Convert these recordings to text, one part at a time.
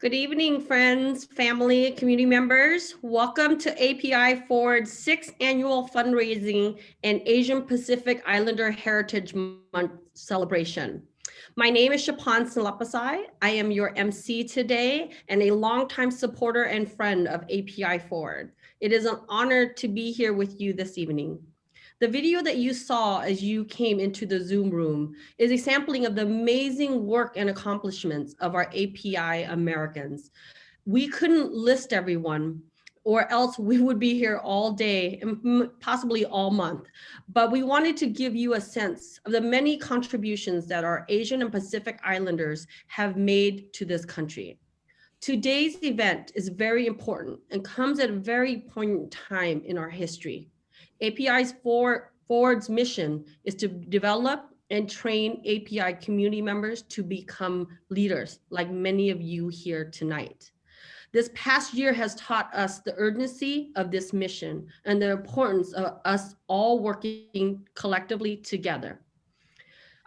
Good evening, friends, family, community members. Welcome to API Forward's 6th annual fundraising and Asian Pacific Islander Heritage Month celebration. My name is Shapan Salapasai. I am your MC today and a longtime supporter and friend of API Forward. It is an honor to be here with you this evening. The video that you saw as you came into the Zoom room is a sampling of the amazing work and accomplishments of our API Americans. We couldn't list everyone, or else we would be here all day and possibly all month. But we wanted to give you a sense of the many contributions that our Asian and Pacific Islanders have made to this country. Today's event is very important and comes at a very poignant time in our history. API's Forward's mission is to develop and train API community members to become leaders, like many of you here tonight. This past year has taught us the urgency of this mission and the importance of us all working collectively together.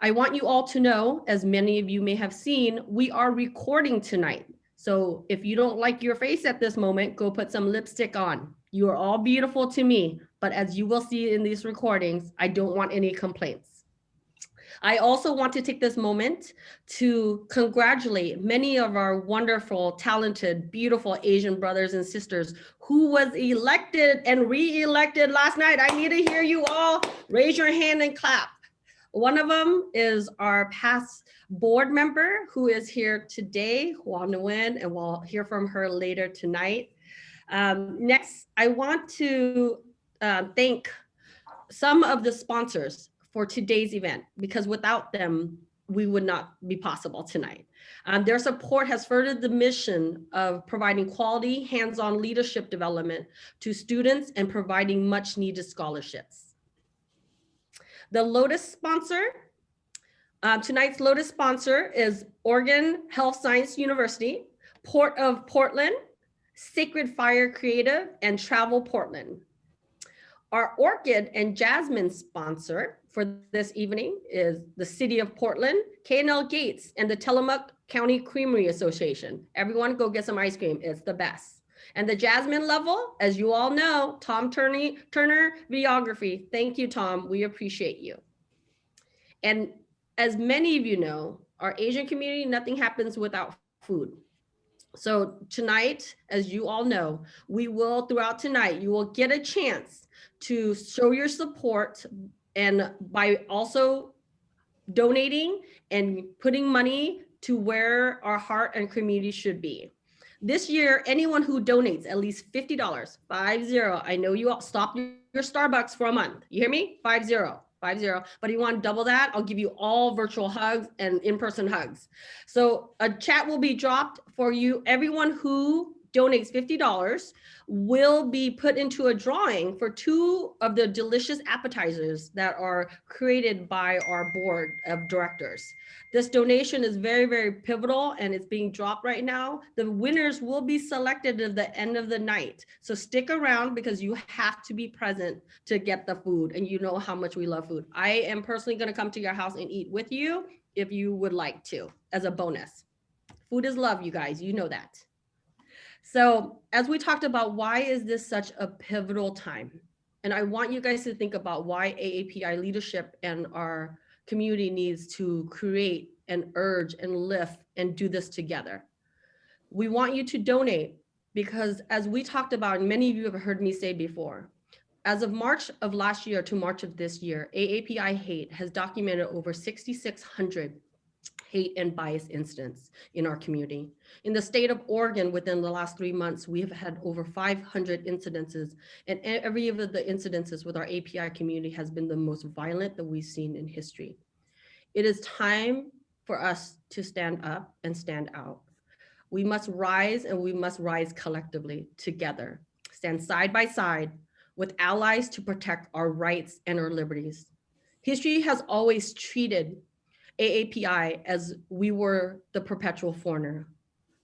I want you all to know, as many of you may have seen, we are recording tonight. So if you don't like your face at this moment, go put some lipstick on. You are all beautiful to me, but as you will see in these recordings, I don't want any complaints. I also want to take this moment to congratulate many of our wonderful, talented, beautiful Asian brothers and sisters who was elected and re-elected last night. I need to hear you all raise your hand and clap. One of them is our past board member who is here today, Hua Nguyen, and we'll hear from her later tonight. Next, I want to thank some of the sponsors for today's event, because without them, we would not be possible tonight. Their support has furthered the mission of providing quality hands-on leadership development to students and providing much needed scholarships. The Lotus sponsor, tonight's Lotus sponsor is Oregon Health Science University, Port of Portland, Sacred Fire Creative, and Travel Portland. Our Orchid and Jasmine sponsor for this evening is the City of Portland, K&L Gates, and the Tillamook County Creamery Association. Everyone go get some ice cream, it's the best. And the Jasmine level, as you all know, Tom Turner Videography. Thank you, Tom, we appreciate you. And as many of you know, our Asian community, nothing happens without food. So tonight, as you all know, we will, throughout tonight, you will get a chance to show your support and by also donating and putting money to where our heart and community should be. This year, anyone who donates at least $50, 50, I know you all stop your Starbucks for a month. You hear me? 50, 50. But you want to double that, I'll give you all virtual hugs and in-person hugs. So a chat will be dropped for you. Everyone who donates $50 will be put into a drawing for 2 of the delicious appetizers that are created by our board of directors. This donation is very, very pivotal and it's being dropped right now. The winners will be selected at the end of the night. So stick around because you have to be present to get the food, and you know how much we love food. I am personally going to come to your house and eat with you if you would like to, as a bonus. Food is love, you guys, you know that. So as we talked about, why is this such a pivotal time? And I want you guys to think about why AAPI leadership and our community needs to create and urge and lift and do this together. We want you to donate because, as we talked about, and many of you have heard me say before, as of March of last year to March of this year, AAPI Hate has documented over 6,600 hate and bias incidents in our community. In the state of Oregon, within the last 3 months, we have had over 500 incidences, and every of the incidences with our API community has been the most violent that we've seen in history. It is time for us to stand up and stand out. We must rise, and we must rise collectively together, stand side by side with allies to protect our rights and our liberties. History has always treated AAPI as we were the perpetual foreigner,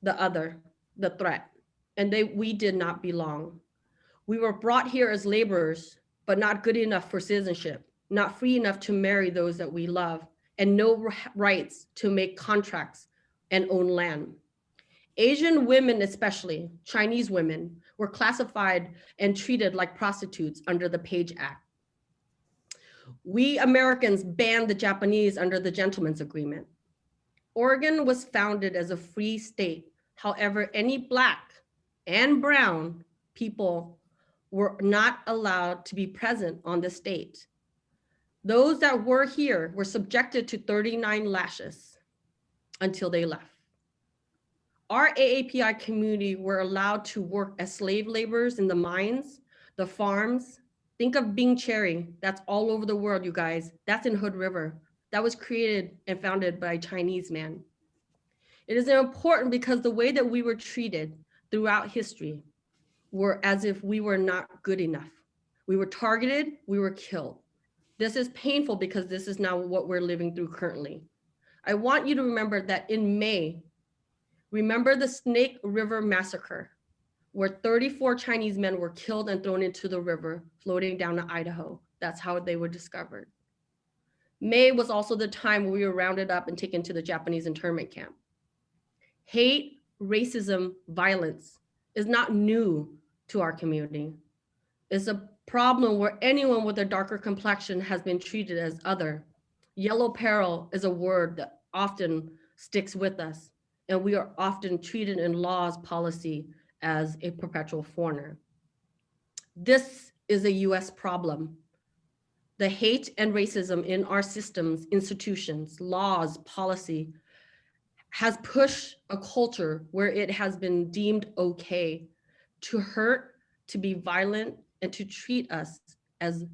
the other, the threat, and we did not belong. We were brought here as laborers, but not good enough for citizenship, not free enough to marry those that we love, and no rights to make contracts and own land. Asian women, especially Chinese women, were classified and treated like prostitutes under the Page Act. We Americans banned the Japanese under the Gentleman's Agreement. Oregon was founded as a free state. However, any Black and brown people were not allowed to be present on the state. Those that were here were subjected to 39 lashes until they left. Our AAPI community were allowed to work as slave laborers in the mines, the farms. Think of Bing Cherry. That's all over the world, you guys. That's in Hood River. That was created and founded by a Chinese man. It is important because the way that we were treated throughout history were as if we were not good enough. We were targeted, we were killed. This is painful because this is now what we're living through currently. I want you to remember that in May, remember the Snake River Massacre, where 34 Chinese men were killed and thrown into the river, floating down to Idaho. That's how they were discovered. May was also the time we were rounded up and taken to the Japanese internment camp. Hate, racism, violence is not new to our community. It's a problem where anyone with a darker complexion has been treated as other. Yellow peril is a word that often sticks with us, and we are often treated in laws, policy as a perpetual foreigner. This is a US problem. The hate and racism in our systems, institutions, laws, policy has pushed a culture where it has been deemed okay to hurt, to be violent, and to treat us as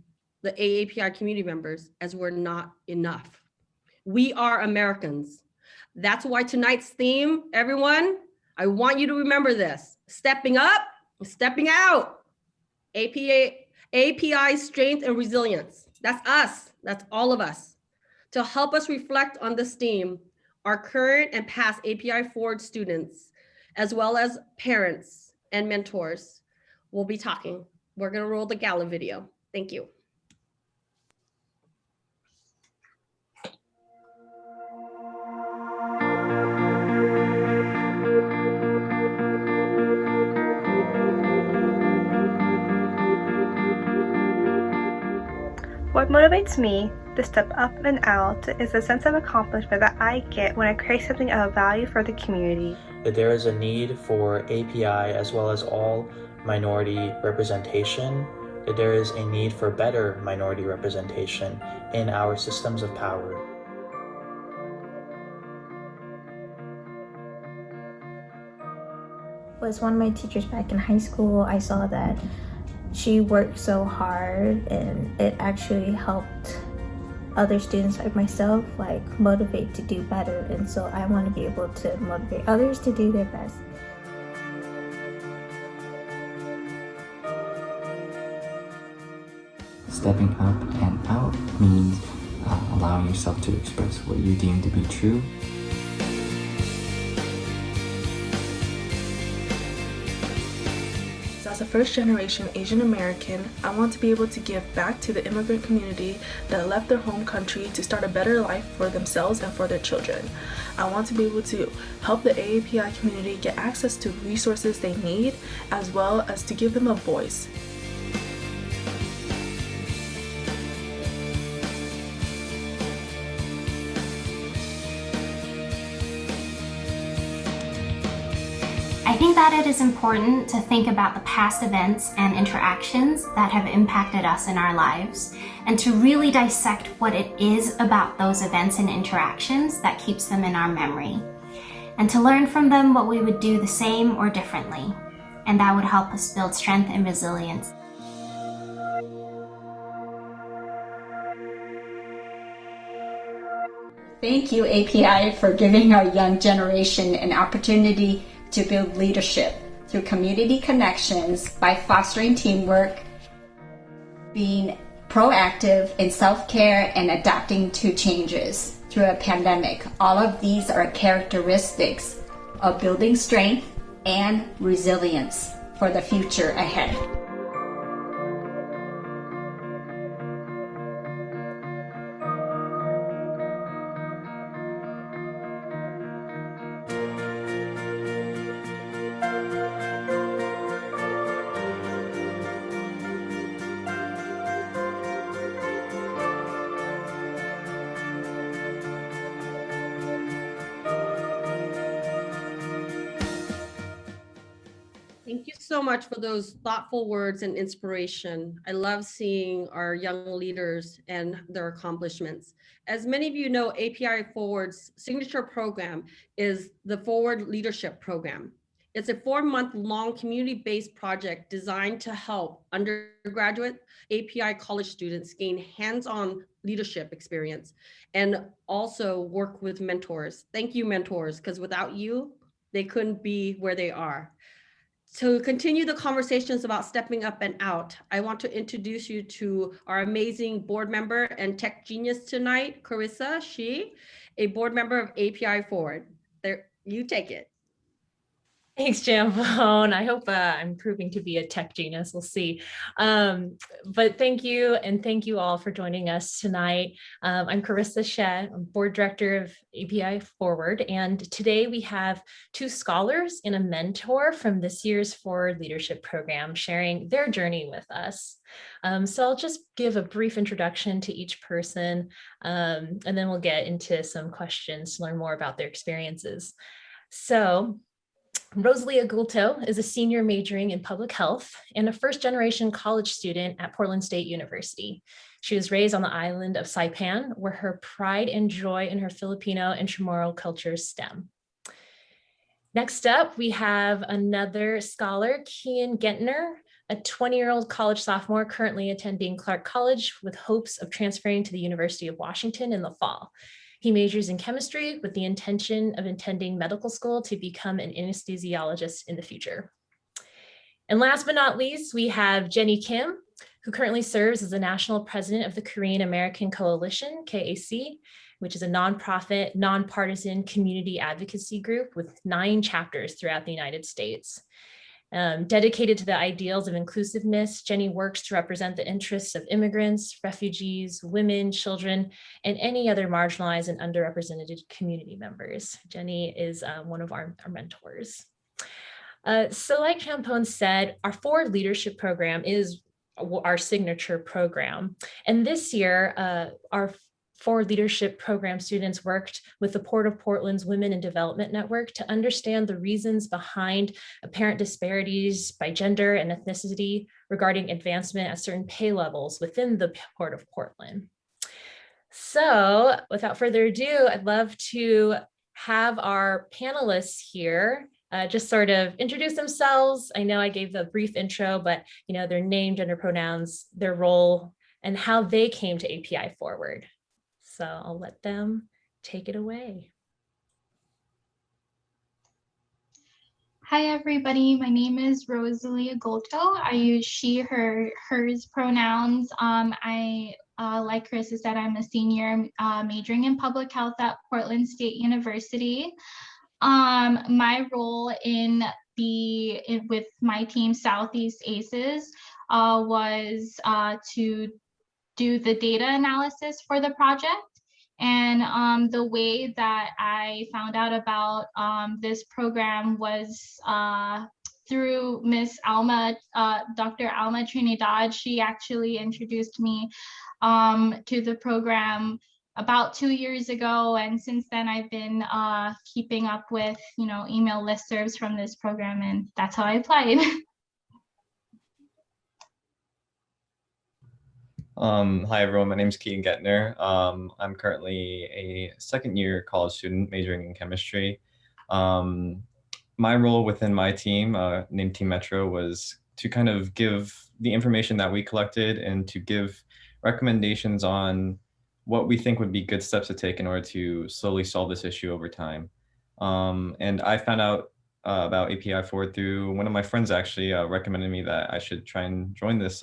the AAPI community members as we're not enough. We are Americans. That's why tonight's theme, everyone, I want you to remember this: stepping up, stepping out. API strength and resilience. That's us, that's all of us. To help us reflect on this theme, our current and past API Forward students, as well as parents and mentors, will be talking. We're gonna roll the gala video. Thank you. What motivates me to step up and out is the sense of accomplishment that I get when I create something of value for the community. That there is a need for API as well as all minority representation, that there is a need for better minority representation in our systems of power. Was one of my teachers back in high school. I saw that she worked so hard and it actually helped other students like myself motivate to do better, and so I want to be able to motivate others to do their best. Stepping up and out means allowing yourself to express what you deem to be true. As a first-generation Asian American, I want to be able to give back to the immigrant community that left their home country to start a better life for themselves and for their children. I want to be able to help the AAPI community get access to resources they need, as well as to give them a voice. I think that it is important to think about the past events and interactions that have impacted us in our lives, and to really dissect what it is about those events and interactions that keeps them in our memory, and to learn from them what we would do the same or differently, and that would help us build strength and resilience. Thank you, API, for giving our young generation an opportunity to build leadership through community connections by fostering teamwork, being proactive in self-care, and adapting to changes through a pandemic. All of these are characteristics of building strength and resilience for the future ahead. so much for those thoughtful words and inspiration. I love seeing our young leaders and their accomplishments. As many of you know, API Forward's signature program is the Forward Leadership Program. It's a 4-month-long community-based project designed to help undergraduate API college students gain hands-on leadership experience and also work with mentors. Thank you, mentors, because without you, they couldn't be where they are. To continue the conversations about stepping up and out, I want to introduce you to our amazing board member and tech genius tonight, Carissa Shi, a board member of API Forward. There, you take it. Thanks, Jambone. I hope I'm proving to be a tech genius. We'll see. But thank you, and thank you all for joining us tonight. I'm Carissa Sheh, I'm board director of API Forward, and today we have 2 scholars and a mentor from this year's Forward Leadership Program sharing their journey with us. So I'll just give a brief introduction to each person, and then we'll get into some questions to learn more about their experiences. So Rosalia Gulto is a senior majoring in public health and a first-generation college student at Portland State University. She was raised on the island of Saipan, where her pride and joy in her Filipino and Chamorro cultures stem. Next up, we have another scholar, Kian Gentner, a 20-year-old college sophomore currently attending Clark College with hopes of transferring to the University of Washington in the fall. He majors in chemistry with the intention of attending medical school to become an anesthesiologist in the future. And last but not least, we have Jenny Kim, who currently serves as the national president of the Korean American Coalition, KAC, which is a nonprofit, nonpartisan community advocacy group with 9 chapters throughout the United States. Dedicated to the ideals of inclusiveness, Jenny works to represent the interests of immigrants, refugees, women, children, and any other marginalized and underrepresented community members. Jenny is one of our mentors. So like Champone said, our Forward Leadership Program is our signature program. And this year, our Forward Leadership Program students worked with the Port of Portland's Women in Development Network to understand the reasons behind apparent disparities by gender and ethnicity regarding advancement at certain pay levels within the Port of Portland. So without further ado, I'd love to have our panelists here just sort of introduce themselves. I know I gave the brief intro, but their name, gender pronouns, their role, and how they came to API Forward. So I'll let them take it away. Hi, everybody. My name is Rosalia Golto. I use she, her, hers pronouns. Like Carissa said, I'm a senior majoring in public health at Portland State University. My role with my team, Southeast ACEs, was to do the data analysis for the project. And the way that I found out about this program was through Miss Alma, Dr. Alma Trinidad. She actually introduced me to the program about 2 years ago. And since then, I've been keeping up with, email listservs from this program, and that's how I applied. Hi everyone, my name is Kian Gentner. I'm currently a 2nd-year college student majoring in chemistry. My role within my team, named Team Metro, was to kind of give the information that we collected and to give recommendations on what we think would be good steps to take in order to slowly solve this issue over time. And I found out about API Forward through one of my friends actually recommended me that I should try and join this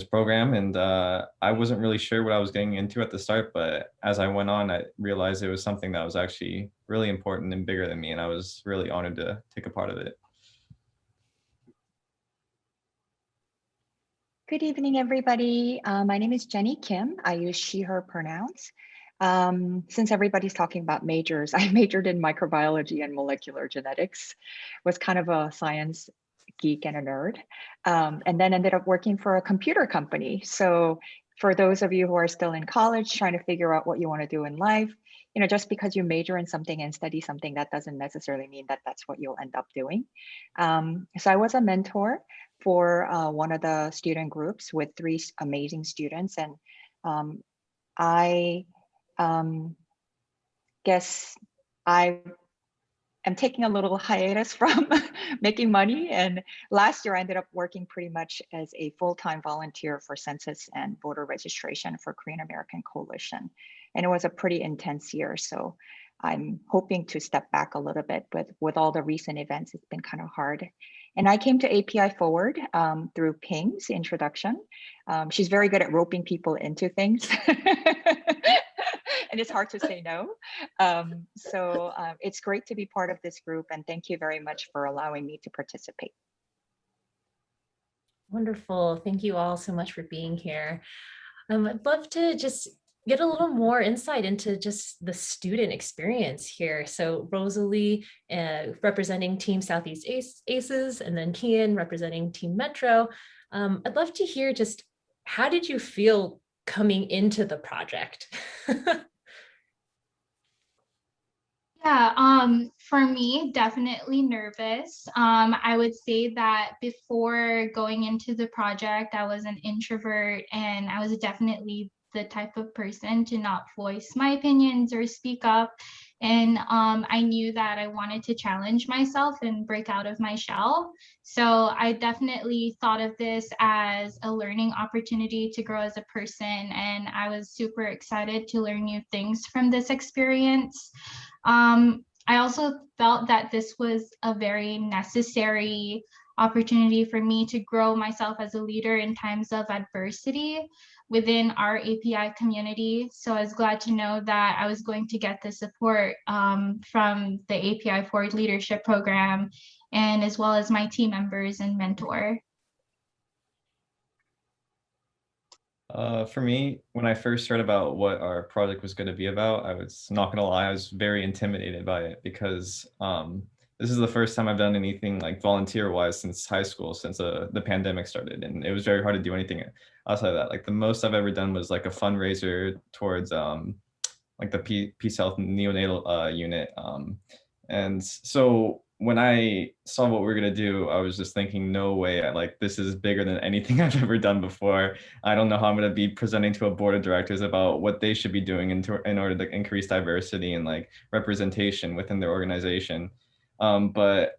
program, and I wasn't really sure what I was getting into at the start, but as I went on, I realized it was something that was actually really important and bigger than me, and I was really honored to take a part of it. Good evening, everybody. My name is Jenny Kim. I use she, her pronouns. Since everybody's talking about majors, I majored in microbiology and molecular genetics, was kind of a science geek and a nerd, and then ended up working for a computer company. So for those of you who are still in college trying to figure out what you want to do in life, just because you major in something and study something, that doesn't necessarily mean that that's what you'll end up doing. So I was a mentor for one of the student groups with 3 amazing students, and I guess I am taking a little hiatus from making money. And last year I ended up working pretty much as a full-time volunteer for census and voter registration for Korean American Coalition. And it was a pretty intense year. So I'm hoping to step back a little bit, but with all the recent events, it's been kind of hard. And I came to API Forward through Ping's introduction. She's very good at roping people into things. And it's hard to say no. So it's great to be part of this group, and thank you very much for allowing me to participate. Wonderful. Thank you all so much for being here. I'd love to just get a little more insight into just the student experience here. So Rosalie representing Team Southeast Aces, and then Kian representing Team Metro. I'd love to hear just how did you feel coming into the project? Yeah, for me, definitely nervous. I would say that before going into the project, I was an introvert, and I was definitely the type of person to not voice my opinions or speak up. And I knew that I wanted to challenge myself and break out of my shell. So I definitely thought of this as a learning opportunity to grow as a person. And I was super excited to learn new things from this experience. I also felt that this was a very necessary opportunity for me to grow myself as a leader in times of adversity within our API community. So I was glad to know that I was going to get the support from the API Forward Leadership Program, and as well as my team members and mentor. For me, when I first heard about what our project was going to be about, I was not going to lie, I was very intimidated by it because this is the first time I've done anything like volunteer-wise since high school, since the pandemic started, and it was very hard to do anything outside of that. Like the most I've ever done was like a fundraiser towards like the Peace Health neonatal unit, and so when I saw what we were gonna do, I was just thinking, no way, like this is bigger than anything I've ever done before. I don't know how I'm gonna be presenting to a board of directors about what they should be doing in order to increase diversity and like representation within their organization. But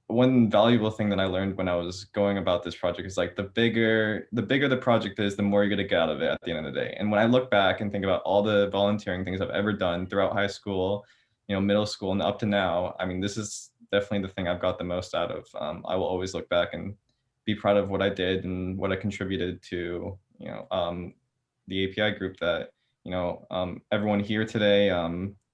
one valuable thing that I learned when I was going about this project is like the bigger the project is, the more you're gonna get out of it at the end of the day. And when I look back and think about all the volunteering things I've ever done throughout high school, middle school and up to now, I mean, this is definitely the thing I've got the most out of. I will always look back and be proud of what I did and what I contributed to, the API group that, everyone here today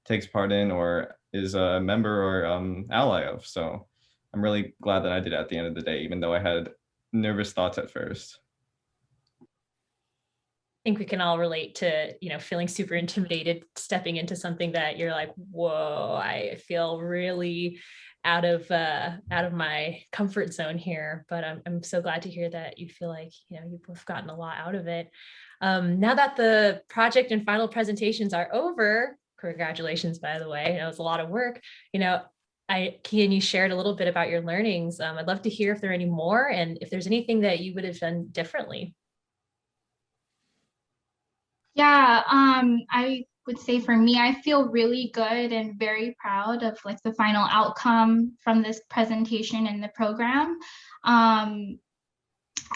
takes part in or is a member or ally of. So I'm really glad that I did it at the end of the day, even though I had nervous thoughts at first. I think we can all relate to, feeling super intimidated, stepping into something that you're like, whoa, I feel really out of my comfort zone here. But I'm so glad to hear that you feel like, you've both gotten a lot out of it. Now that the project and final presentations are over, congratulations, by the way, it was a lot of work. Kian, you shared a little bit about your learnings. I'd love to hear if there are any more and if there's anything that you would have done differently. Yeah, I would say for me, I feel really good and very proud of like the final outcome from this presentation and the program.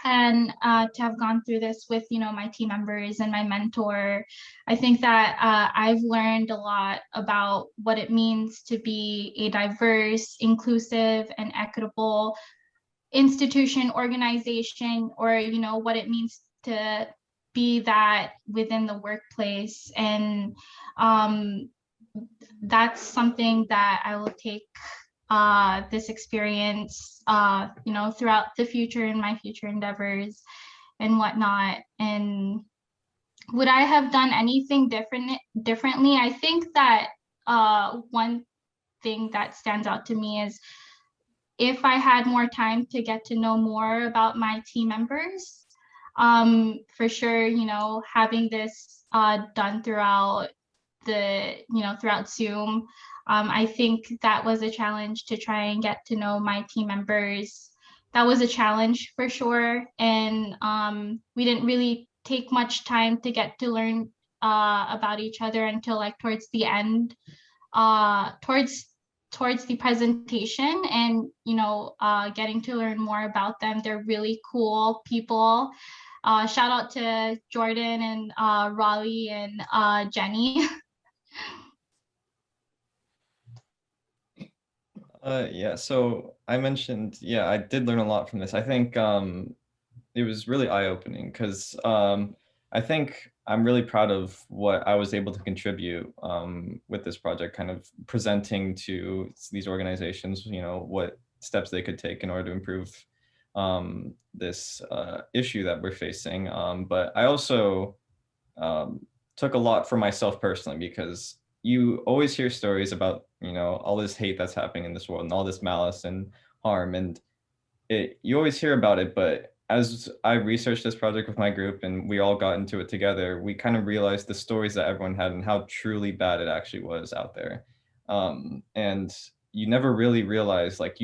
And to have gone through this with, my team members and my mentor, I think that I've learned a lot about what it means to be a diverse, inclusive, and equitable institution, organization, or, what it means to be that within the workplace. And that's something that I will take this experience, throughout the future in my future endeavors and whatnot. And would I have done anything differently? I think that one thing that stands out to me is if I had more time to get to know more about my team members, For sure, having this done throughout throughout Zoom, I think that was a challenge to try and get to know my team members. That was a challenge for sure. And we didn't really take much time to get to learn about each other until like towards the end, towards the presentation, and getting to learn more about them. They're really cool people. Shout out to Jordan and Raleigh and Jenny. Yeah, so I mentioned, yeah, I did learn a lot from this. I think it was really eye-opening because I think I'm really proud of what I was able to contribute with this project, kind of presenting to these organizations, what steps they could take in order to improve this issue that we're facing. But I also took a lot for myself personally, because you always hear stories about, all this hate that's happening in this world and all this malice and harm, and you always hear about it. But as I researched this project with my group and we all got into it together, we kind of realized the stories that everyone had and how truly bad it actually was out there. And you never really realize, like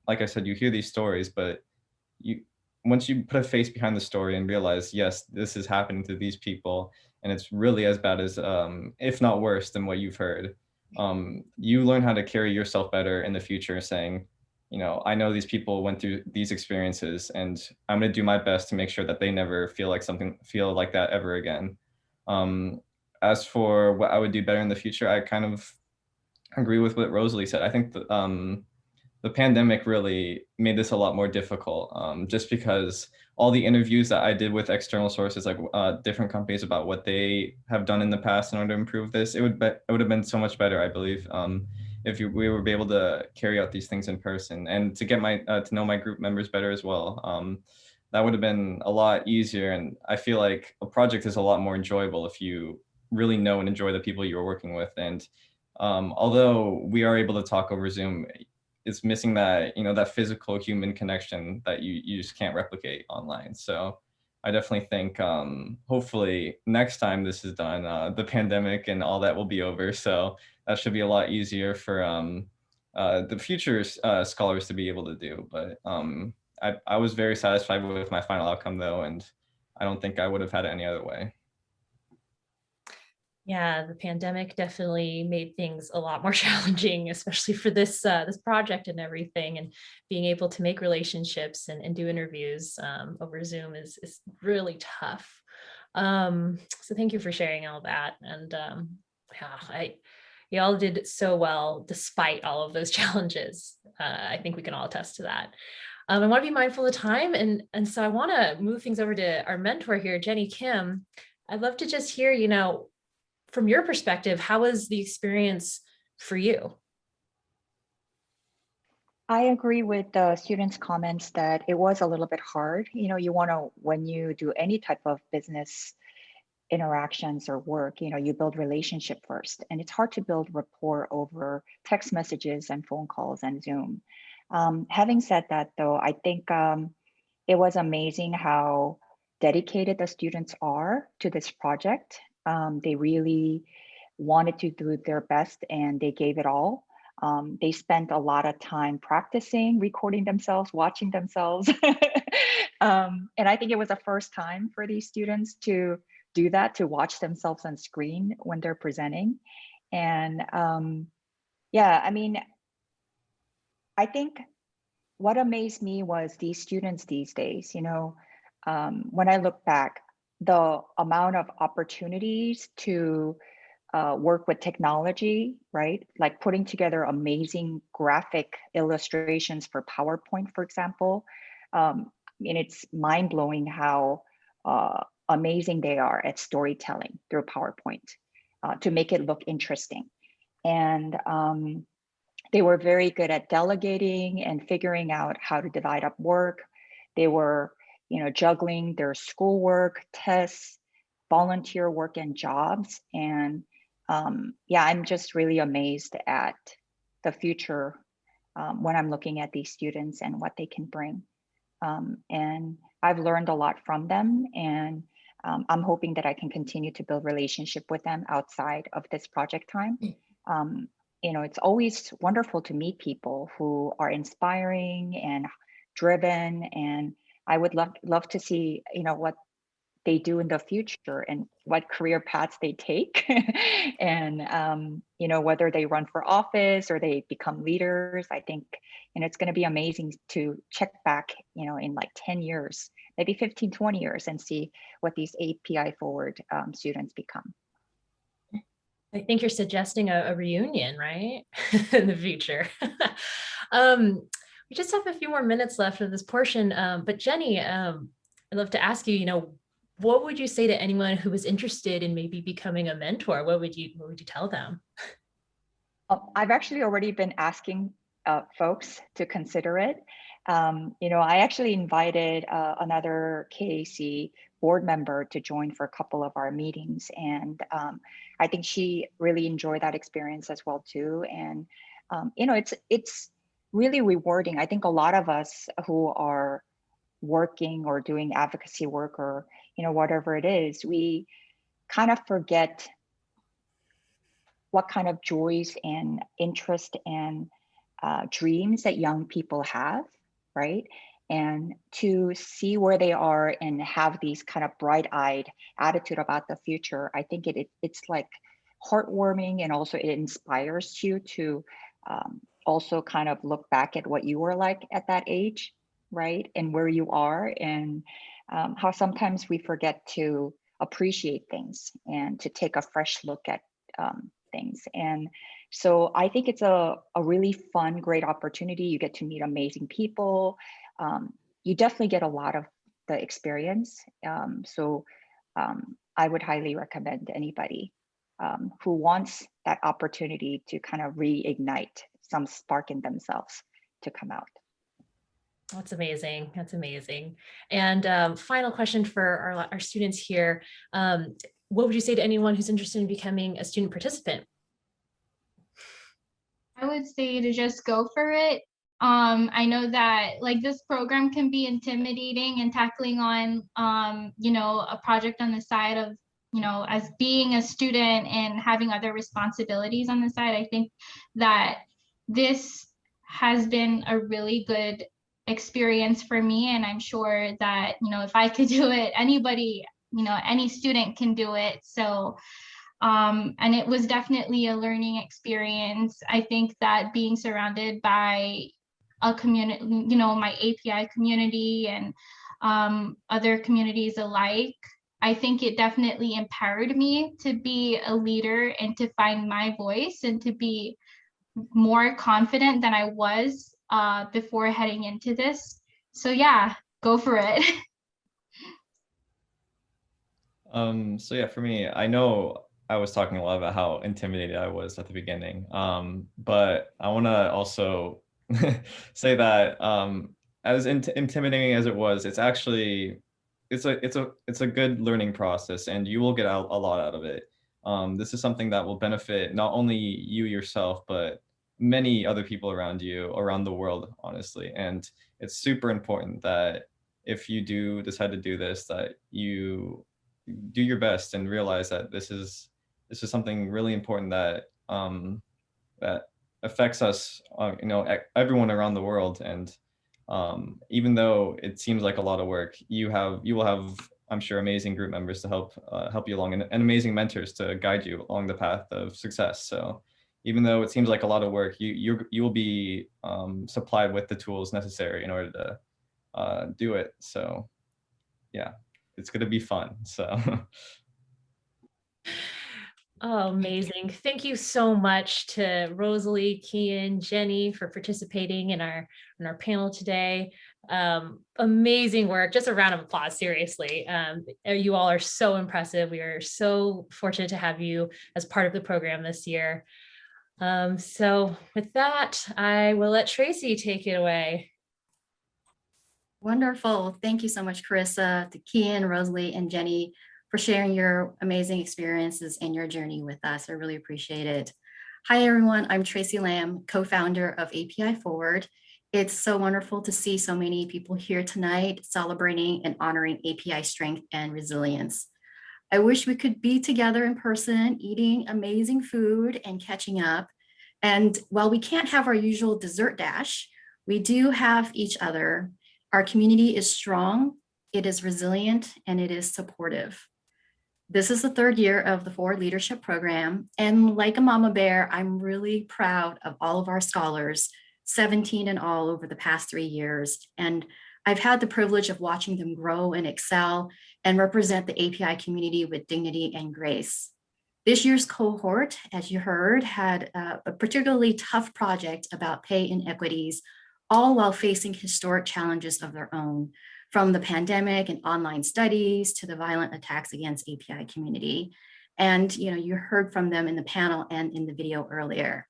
like I said, you hear these stories, but you once you put a face behind the story and realize, yes, this is happening to these people, and it's really as bad as, if not worse than what you've heard, you learn how to carry yourself better in the future, saying, I know these people went through these experiences, and I'm going to do my best to make sure that they never feel like that ever again. As for what I would do better in the future, I kind of agree with what Rosalie said. I think the pandemic really made this a lot more difficult, just because all the interviews that I did with external sources, like different companies, about what they have done in the past in order to improve this, it would have been so much better, I believe, if we were able to carry out these things in person, and to get to know my group members better as well. That would have been a lot easier, and I feel like a project is a lot more enjoyable if you really know and enjoy the people you're working with. And although we are able to talk over Zoom, it's missing that, that physical human connection that you just can't replicate online. So I definitely think hopefully next time this is done, the pandemic and all that will be over. So that should be a lot easier for the future scholars to be able to do. But I was very satisfied with my final outcome, though, and I don't think I would have had it any other way. Yeah, the pandemic definitely made things a lot more challenging, especially for this project and everything. And being able to make relationships and do interviews over Zoom is really tough. So thank you for sharing all that. And y'all did so well despite all of those challenges. I think we can all attest to that. I want to be mindful of time, and so I want to move things over to our mentor here, Jenny Kim. I'd love to just hear, from your perspective, how was the experience for you? I agree with the students' comments that it was a little bit hard. You want to, when you do any type of business interactions or work, you build relationship first. And it's hard to build rapport over text messages and phone calls and Zoom. Having said that, though, I think it was amazing how dedicated the students are to this project. They really wanted to do their best, and they gave it all. They spent a lot of time practicing, recording themselves, watching themselves. And I think it was the first time for these students to do that, to watch themselves on screen when they're presenting. And I think what amazed me was these students these days, when I look back, the amount of opportunities to work with technology, right? Like putting together amazing graphic illustrations for PowerPoint, for example. It's mind-blowing how amazing they are at storytelling through PowerPoint to make it look interesting. And they were very good at delegating and figuring out how to divide up work. They were juggling their schoolwork, tests, volunteer work, and jobs. And I'm just really amazed at the future when I'm looking at these students and what they can bring. And I've learned a lot from them, and I'm hoping that I can continue to build relationship with them outside of this project time. It's always wonderful to meet people who are inspiring and driven, and I would love to see, what they do in the future and what career paths they take and whether they run for office or they become leaders. I think it's going to be amazing to check back in like 10 years, maybe 15, 20 years, and see what these API forward students become. I think you're suggesting a reunion, right? In the future. We just have a few more minutes left of this portion, but Jenny, I'd love to ask you, what would you say to anyone who was interested in maybe becoming a mentor? What would you tell them? I've actually already been asking folks to consider it. I actually invited another KAC board member to join for a couple of our meetings, and I think she really enjoyed that experience as well too. And it's really rewarding. I think a lot of us who are working or doing advocacy work or whatever it is, we kind of forget what kind of joys and interest and dreams that young people have, right? And to see where they are and have these kind of bright-eyed attitude about the future, I think it's like heartwarming, and also it inspires you to also kind of look back at what you were like at that age, right? And where you are, and how sometimes we forget to appreciate things and to take a fresh look at things. And so I think it's a really fun, great opportunity. You get to meet amazing people. You definitely get a lot of the experience. So I would highly recommend anybody who wants that opportunity to kind of reignite some spark in themselves to come out. That's amazing. That's amazing. And final question for our students here. What would you say to anyone who's interested in becoming a student participant? I would say to just go for it. I know that this program can be intimidating, and tackling on, a project on the side of, as being a student and having other responsibilities on the side. I think that this has been a really good experience for me, and I'm sure that, if I could do it, anybody, any student can do it. So and it was definitely a learning experience. I think that being surrounded by a community, my API community and other communities alike, I think it definitely empowered me to be a leader and to find my voice and to be more confident than I was before heading into this. So yeah, go for it. So yeah, for me, I know I was talking a lot about how intimidated I was at the beginning, but I want to also say that as intimidating as it was, it's actually it's a good learning process, and you will get a lot out of it. This is something that will benefit not only you yourself, but many other people around you, around the world, honestly. And it's super important that if you do decide to do this, that you do your best and realize that this is something really important that that affects us, everyone around the world. And even though it seems like a lot of work, you will have, I'm sure, amazing group members to help you along, and amazing mentors to guide you along the path of success. So even though it seems like a lot of work, you will be supplied with the tools necessary in order to do it. So yeah, it's going to be fun. So. Oh, amazing. Thank you so much to Rosalie, Kian, Jenny for participating in our panel today. Amazing work. Just a round of applause, seriously. You all are so impressive. We are so fortunate to have you as part of the program this year. So with that, I will let Tracy take it away. Wonderful. Thank you so much, Carissa, to Kian, Rosalie, and Jenny for sharing your amazing experiences and your journey with us. I really appreciate it. Hi, everyone. I'm Tracy Lamb, co-founder of API Forward, It's so wonderful to see so many people here tonight celebrating and honoring API strength and resilience. I wish we could be together in person, eating amazing food and catching up. And while we can't have our usual dessert dash, we do have each other. Our community is strong, it is resilient, and it is supportive. This is the third year of the Forward Leadership Program. And like a mama bear, I'm really proud of all of our scholars, 17 in all over the past 3 years. And I've had the privilege of watching them grow and excel and represent the API community with dignity and grace. This year's cohort, as you heard, had a particularly tough project about pay inequities, all while facing historic challenges of their own, from the pandemic and online studies to the violent attacks against API community. And you heard from them in the panel and in the video earlier.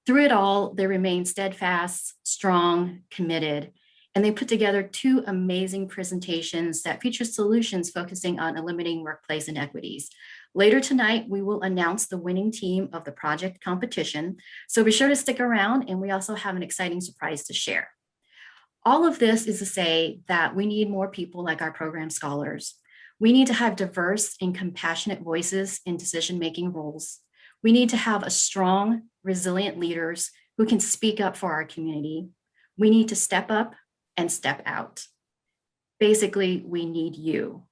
Through it all, they remain steadfast, strong, committed, and they put together 2 amazing presentations that feature solutions focusing on eliminating workplace inequities. Later tonight, we will announce the winning team of the project competition, so be sure to stick around, and we also have an exciting surprise to share. All of this is to say that we need more people like our program scholars. We need to have diverse and compassionate voices in decision-making roles. We need to have a strong, resilient leaders who can speak up for our community. We need to step up and step out. Basically, we need you.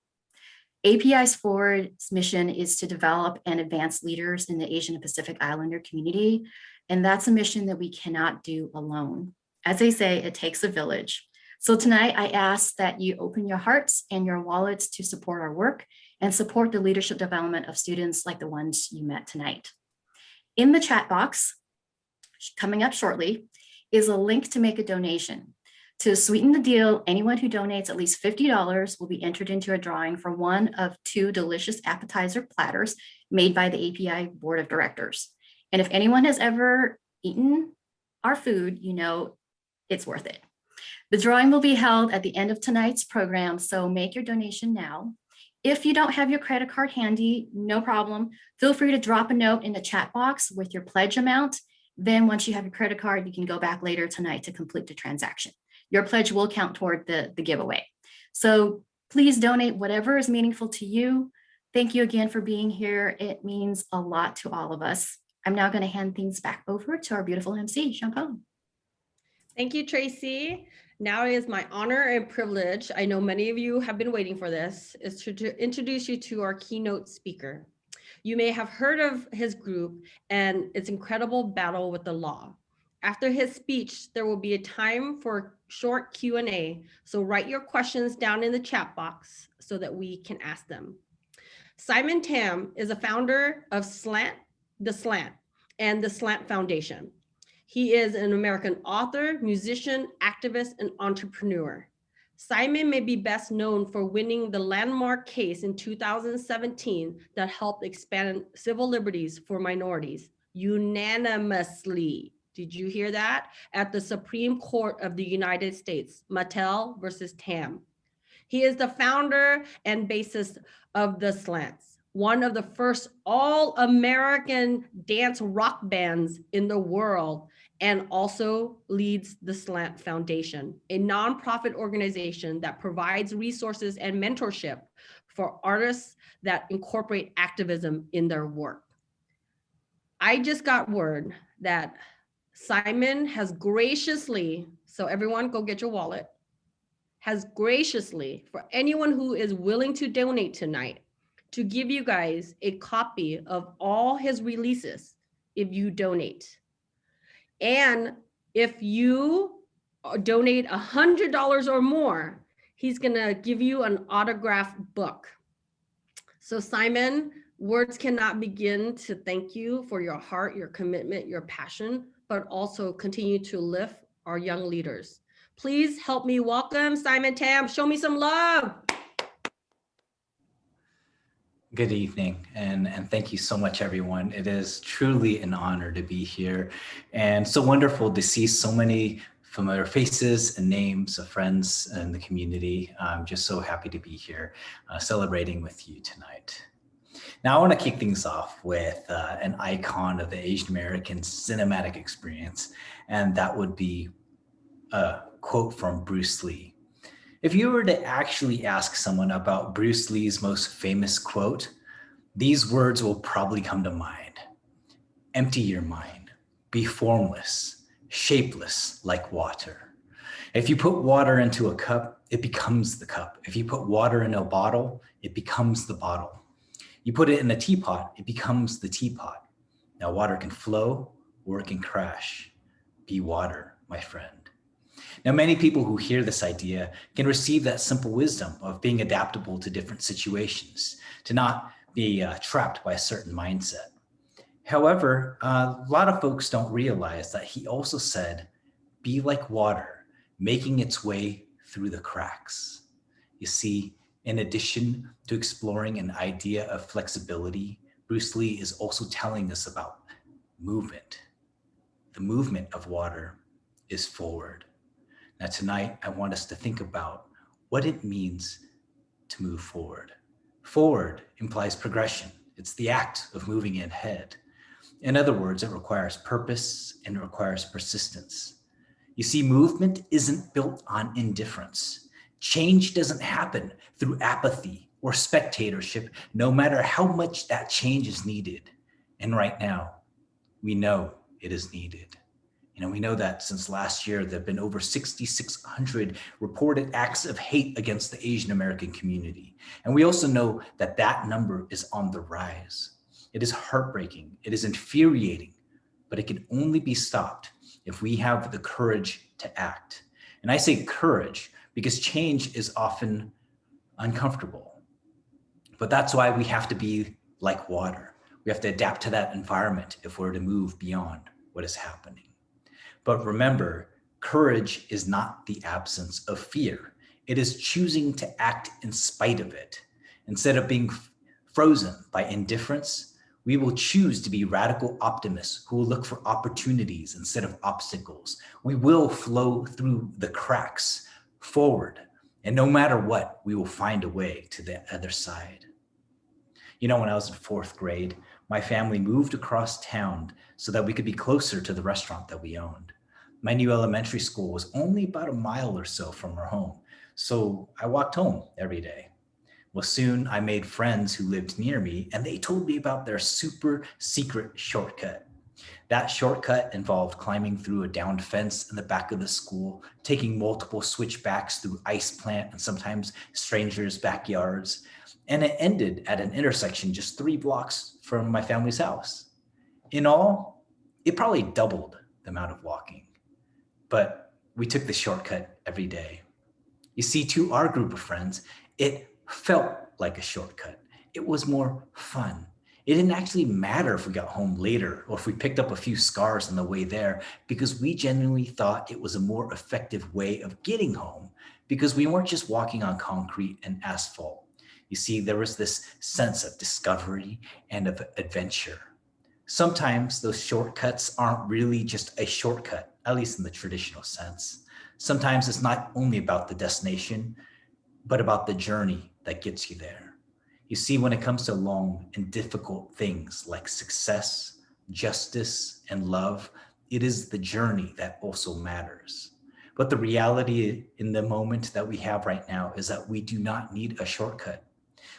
API's Forward's mission is to develop and advance leaders in the Asian and Pacific Islander community, and that's a mission that we cannot do alone. As they say, it takes a village. So tonight, I ask that you open your hearts and your wallets to support our work and support the leadership development of students like the ones you met tonight. In the chat box, coming up shortly, is a link to make a donation. To sweeten the deal, anyone who donates at least $50 will be entered into a drawing for one of 2 delicious appetizer platters made by the API Board of Directors. And if anyone has ever eaten our food, it's worth it. The drawing will be held at the end of tonight's program, so make your donation now. If you don't have your credit card handy, no problem. Feel free to drop a note in the chat box with your pledge amount. Then once you have your credit card, you can go back later tonight to complete the transaction. Your pledge will count toward the giveaway. So please donate whatever is meaningful to you. Thank you again for being here. It means a lot to all of us. I'm now going to hand things back over to our beautiful MC, Jean-Paul. Thank you, Tracy. Now it is my honor and privilege, I know many of you have been waiting for this, is to introduce you to our keynote speaker. You may have heard of his group and its incredible battle with the law. After his speech, there will be a time for short Q&A, so write your questions down in the chat box so that we can ask them. Simon Tam is a founder of the Slant and the Slant Foundation. He is an American author, musician, activist, and entrepreneur. Simon may be best known for winning the landmark case in 2017 that helped expand civil liberties for minorities unanimously. Did you hear that? At the Supreme Court of the United States, Mattel versus Tam. He is the founder and bassist of the Slants, one of the first all-American dance rock bands in the world, and also leads the Slant Foundation, a nonprofit organization that provides resources and mentorship for artists that incorporate activism in their work. I just got word that Simon has graciously, so everyone go get your wallet, has graciously, for anyone who is willing to donate tonight, to give you guys a copy of all his releases if you donate. And if you donate $100 or more, he's gonna give you an autographed book. So Simon, words cannot begin to thank you for your heart, your commitment, your passion, but also continue to lift our young leaders. Please help me welcome Simon Tam. Show me some love. Good evening, and thank you so much, everyone. It is truly an honor to be here, and so wonderful to see so many familiar faces and names of friends in the community. I'm just so happy to be here celebrating with you tonight. Now, I want to kick things off with an icon of the Asian American cinematic experience, and that would be a quote from Bruce Lee. If you were to actually ask someone about Bruce Lee's most famous quote, these words will probably come to mind. Empty your mind. Be formless, shapeless like water. If you put water into a cup, it becomes the cup. If you put water in a bottle, it becomes the bottle. You put it in a teapot, it becomes the teapot. Now water can flow or it can crash. Be water, my friend. Now, many people who hear this idea can receive that simple wisdom of being adaptable to different situations, to not be trapped by a certain mindset. However, a lot of folks don't realize that he also said, be like water, making its way through the cracks. You see, in addition to exploring an idea of flexibility, Bruce Lee is also telling us about movement. The movement of water is forward. Now tonight, I want us to think about what it means to move forward. Forward implies progression. It's the act of moving ahead. In other words, it requires purpose and it requires persistence. You see, movement isn't built on indifference. Change doesn't happen through apathy or spectatorship, no matter how much that change is needed. And right now, we know it is needed. We know that since last year, there have been over 6,600 reported acts of hate against the Asian American community. And we also know that that number is on the rise. It is heartbreaking, it is infuriating, but it can only be stopped if we have the courage to act. And I say courage because change is often uncomfortable. But that's why we have to be like water. We have to adapt to that environment if we're to move beyond what is happening. But remember, courage is not the absence of fear. It is choosing to act in spite of it. Instead of being frozen by indifference, we will choose to be radical optimists who will look for opportunities instead of obstacles. We will flow through the cracks forward. And no matter what, we will find a way to the other side. When I was in 4th grade, my family moved across town so that we could be closer to the restaurant that we owned. My new elementary school was only about a mile or so from our home, so I walked home every day. Well, soon I made friends who lived near me, and they told me about their super secret shortcut. That shortcut involved climbing through a downed fence in the back of the school, taking multiple switchbacks through ice plant and sometimes strangers' backyards. And it ended at an intersection just 3 blocks from my family's house. In all, it probably doubled the amount of walking, but we took the shortcut every day. You see, to our group of friends, it felt like a shortcut. It was more fun. It didn't actually matter if we got home later or if we picked up a few scars on the way there, because we genuinely thought it was a more effective way of getting home because we weren't just walking on concrete and asphalt. You see, there was this sense of discovery and of adventure. Sometimes those shortcuts aren't really just a shortcut, at least in the traditional sense. Sometimes it's not only about the destination, but about the journey that gets you there. You see, when it comes to long and difficult things like success, justice, and love, it is the journey that also matters. But the reality in the moment that we have right now is that we do not need a shortcut.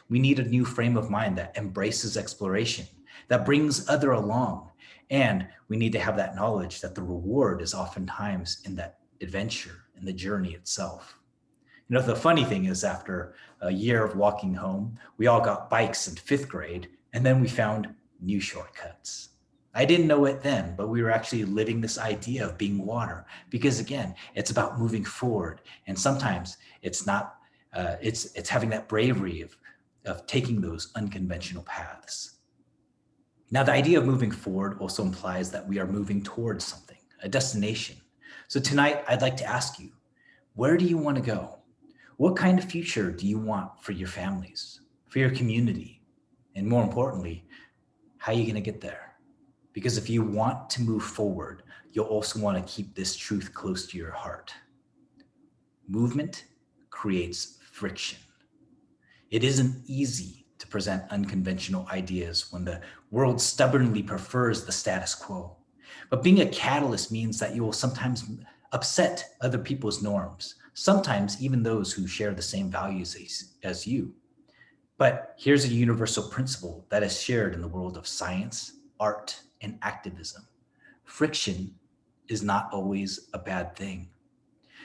We need a new frame of mind that embraces exploration, that brings others along. And we need to have that knowledge that the reward is oftentimes in that adventure, in the journey itself. The funny thing is, after a year of walking home, we all got bikes in 5th grade, and then we found new shortcuts. I didn't know it then, but we were actually living this idea of being water, because again, it's about moving forward. And sometimes it's not, it's having that bravery of taking those unconventional paths. Now, the idea of moving forward also implies that we are moving towards something, a destination. So tonight, I'd like to ask you, where do you want to go? What kind of future do you want for your families, for your community? And more importantly, how are you going to get there? Because if you want to move forward, you'll also want to keep this truth close to your heart. Movement creates friction. It isn't easy to present unconventional ideas when the world stubbornly prefers the status quo. But being a catalyst means that you will sometimes upset other people's norms, sometimes even those who share the same values as you. But here's a universal principle that is shared in the world of science, art, and activism. Friction is not always a bad thing.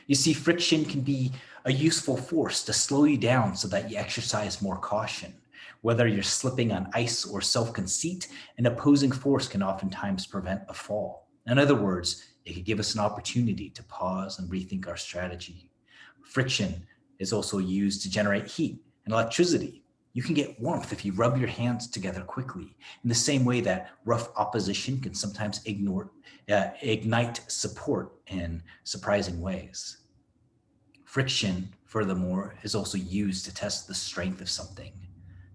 You see, friction can be a useful force to slow you down so that you exercise more caution. Whether you're slipping on ice or self-conceit, an opposing force can oftentimes prevent a fall. In other words, it could give us an opportunity to pause and rethink our strategy. Friction is also used to generate heat and electricity. You can get warmth if you rub your hands together quickly, in the same way that rough opposition can sometimes ignite support in surprising ways. Friction, furthermore, is also used to test the strength of something.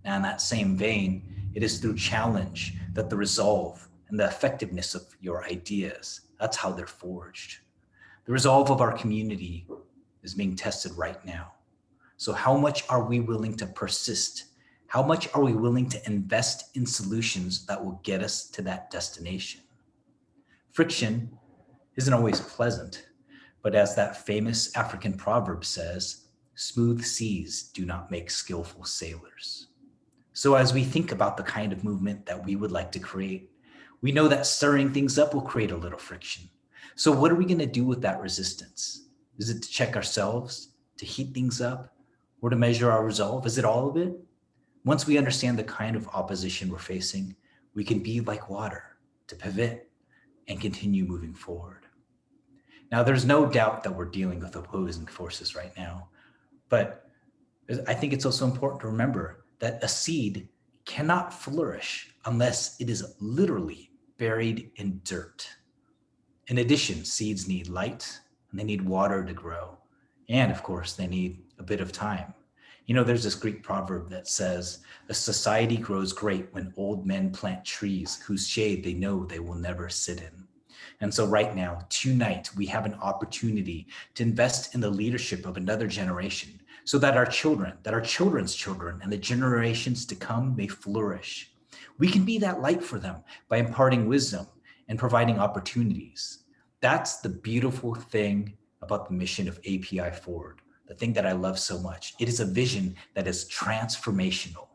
Now, in that same vein, it is through challenge that the resolve and the effectiveness of your ideas, that's how they're forged. The resolve of our community is being tested right now. So how much are we willing to persist? How much are we willing to invest in solutions that will get us to that destination? Friction isn't always pleasant, but as that famous African proverb says, smooth seas do not make skillful sailors. So as we think about the kind of movement that we would like to create, we know that stirring things up will create a little friction. So what are we going to do with that resistance? Is it to check ourselves, to heat things up, or to measure our resolve? Is it all of it? Once we understand the kind of opposition we're facing, we can be like water, to pivot and continue moving forward. Now, there's no doubt that we're dealing with opposing forces right now, but I think it's also important to remember that a seed cannot flourish unless it is literally buried in dirt. In addition, seeds need light and they need water to grow. And of course, they need a bit of time. You know, there's this Greek proverb that says, a society grows great when old men plant trees whose shade they know they will never sit in. And so right now, tonight, we have an opportunity to invest in the leadership of another generation so that our children, that our children's children, and the generations to come may flourish. We can be that light for them by imparting wisdom and providing opportunities. That's the beautiful thing about the mission of API Forward, the thing that I love so much. It is a vision that is transformational.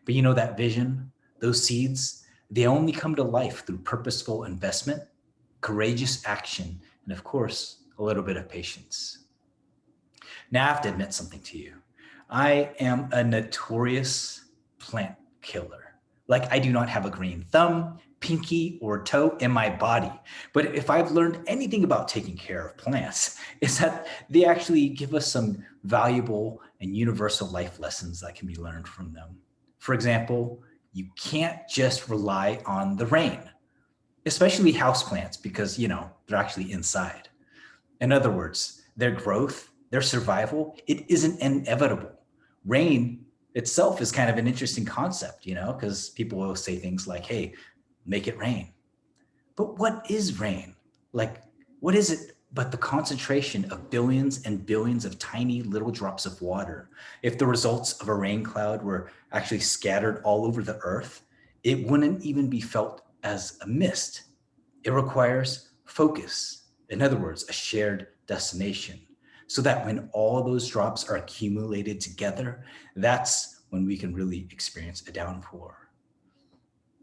But you know that vision, those seeds, they only come to life through purposeful investment, courageous action, and of course, a little bit of patience. Now I have to admit something to you. I am a notorious plant killer. Like, I do not have a green thumb, pinky, or toe in my body. But if I've learned anything about taking care of plants, is that they actually give us some valuable and universal life lessons that can be learned from them. For example, you can't just rely on the rain, especially houseplants, because, you know, they're actually inside. In other words, their growth, their survival, it isn't inevitable. Rain itself is kind of an interesting concept, you know, because people will say things like, hey, make it rain. But what is rain? Like, what is it but the concentration of billions and billions of tiny little drops of water? If the results of a rain cloud were actually scattered all over the earth, it wouldn't even be felt as a mist. It requires focus. In other words, a shared destination, so that when all those drops are accumulated together, that's when we can really experience a downpour.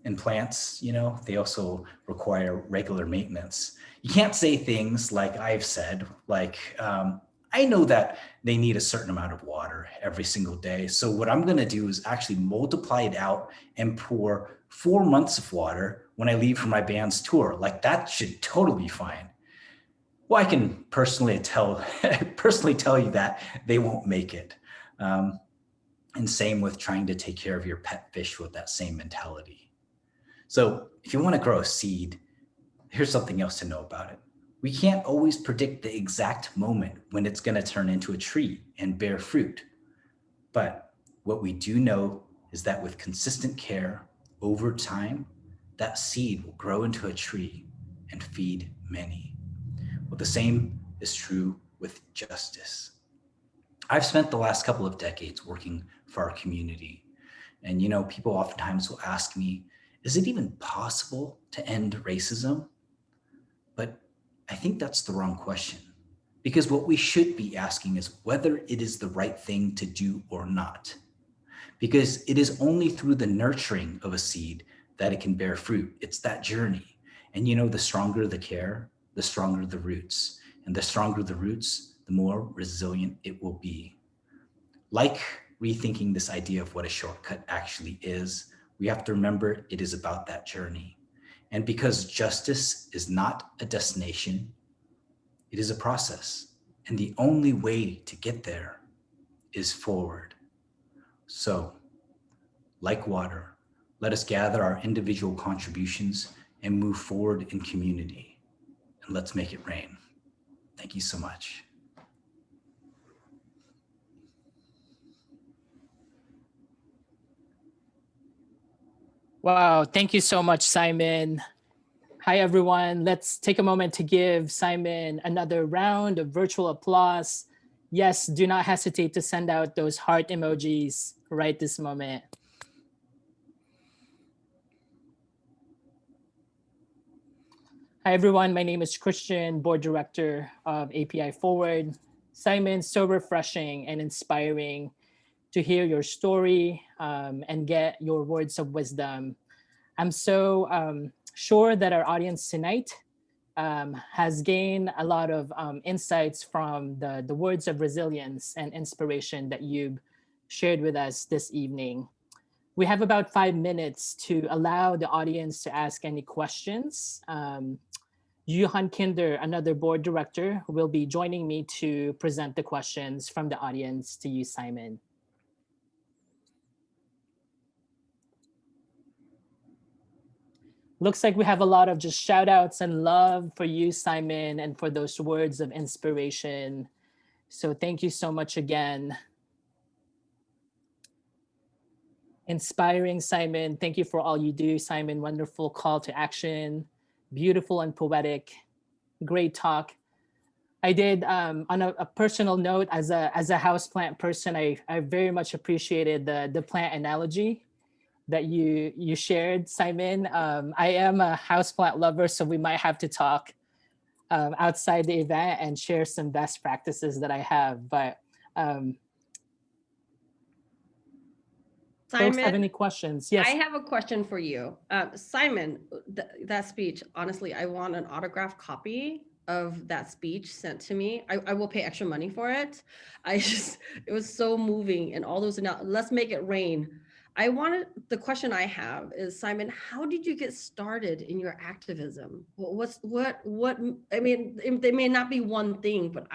And plants, you know, they also require regular maintenance. You can't say things like I've said, like, I know that they need a certain amount of water every single day. So what I'm gonna do is actually multiply it out and pour 4 months of water when I leave for my band's tour. Like, that should totally be fine. Well, I can personally tell you that they won't make it. And same with trying to take care of your pet fish with that same mentality. So if you want to grow a seed, here's something else to know about it. We can't always predict the exact moment when it's going to turn into a tree and bear fruit. But what we do know is that with consistent care over time, that seed will grow into a tree and feed many. Well, the same is true with justice. I've spent the last couple of decades working for our community. And, you know, people oftentimes will ask me, is it even possible to end racism? But I think that's the wrong question. Because what we should be asking is whether it is the right thing to do or not. Because it is only through the nurturing of a seed that it can bear fruit. It's that journey. And the stronger the care, the stronger the roots. And the stronger the roots, the more resilient it will be. Like rethinking this idea of what a shortcut actually is, we have to remember it is about that journey. And because justice is not a destination, it is a process. And the only way to get there is forward. So, like water, let us gather our individual contributions and move forward in community. And let's make it rain. Thank you so much. Wow, thank you so much, Simon. Hi, everyone. Let's take a moment to give Simon another round of virtual applause. Yes, do not hesitate to send out those heart emojis right this moment. Hi, everyone. My name is Christian, Board Director of API Forward. Simon, so refreshing and inspiring to hear your story and get your words of wisdom. I'm so sure that our audience tonight has gained a lot of insights from the words of resilience and inspiration that you've shared with us this evening. We have about 5 minutes to allow the audience to ask any questions. Johan Kinder, another board director, will be joining me to present the questions from the audience to you, Simon. Looks like we have a lot of just shout outs and love for you, Simon, and for those words of inspiration. So thank you so much again. Inspiring, Simon. Thank you for all you do, Simon. Wonderful call to action. Beautiful and poetic. Great talk. I did, on a personal note, as a houseplant person, I very much appreciated the plant analogy that you shared, Simon. I am a houseplant lover, so we might have to talk outside the event and share some best practices that I have. But Simon, folks have any questions? Yes. I have a question for you. Simon, that speech, honestly, I want an autographed copy of that speech sent to me. I will pay extra money for it. It was so moving, and all those, let's make it rain. The question I have is, Simon, how did you get started in your activism? I mean, they may not be one thing, but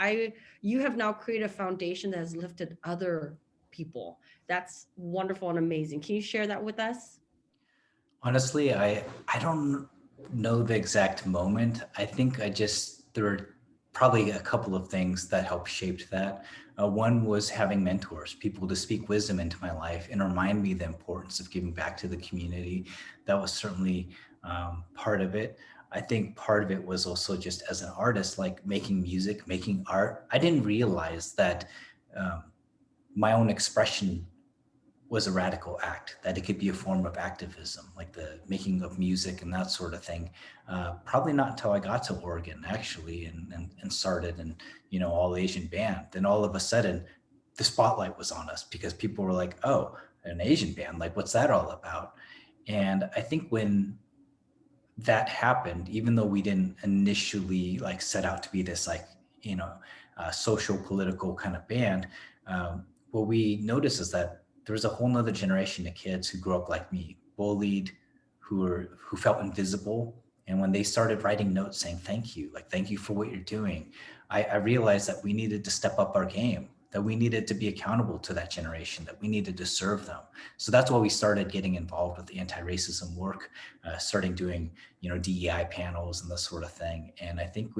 you have now created a foundation that has lifted other people. That's wonderful and amazing. Can you share that with us? Honestly, I don't know the exact moment. I think there were probably a couple of things that helped shape that. One was having mentors, people to speak wisdom into my life and remind me the importance of giving back to the community. That was certainly part of it. I think part of it was also just as an artist, like making music, making art. I didn't realize that my own expression was a radical act, that it could be a form of activism, like the making of music and that sort of thing. Probably not until I got to Oregon, actually, and started an all Asian band. Then all of a sudden, the spotlight was on us because people were like, oh, an Asian band, like what's that all about? And I think when that happened, even though we didn't initially like set out to be this social political kind of band, what we noticed is that there was a whole nother generation of kids who grew up like me, bullied, who felt invisible. And when they started writing notes saying, thank you for what you're doing, I realized that we needed to step up our game, that we needed to be accountable to that generation, that we needed to serve them. So that's why we started getting involved with the anti-racism work, starting doing, DEI panels and this sort of thing. And I think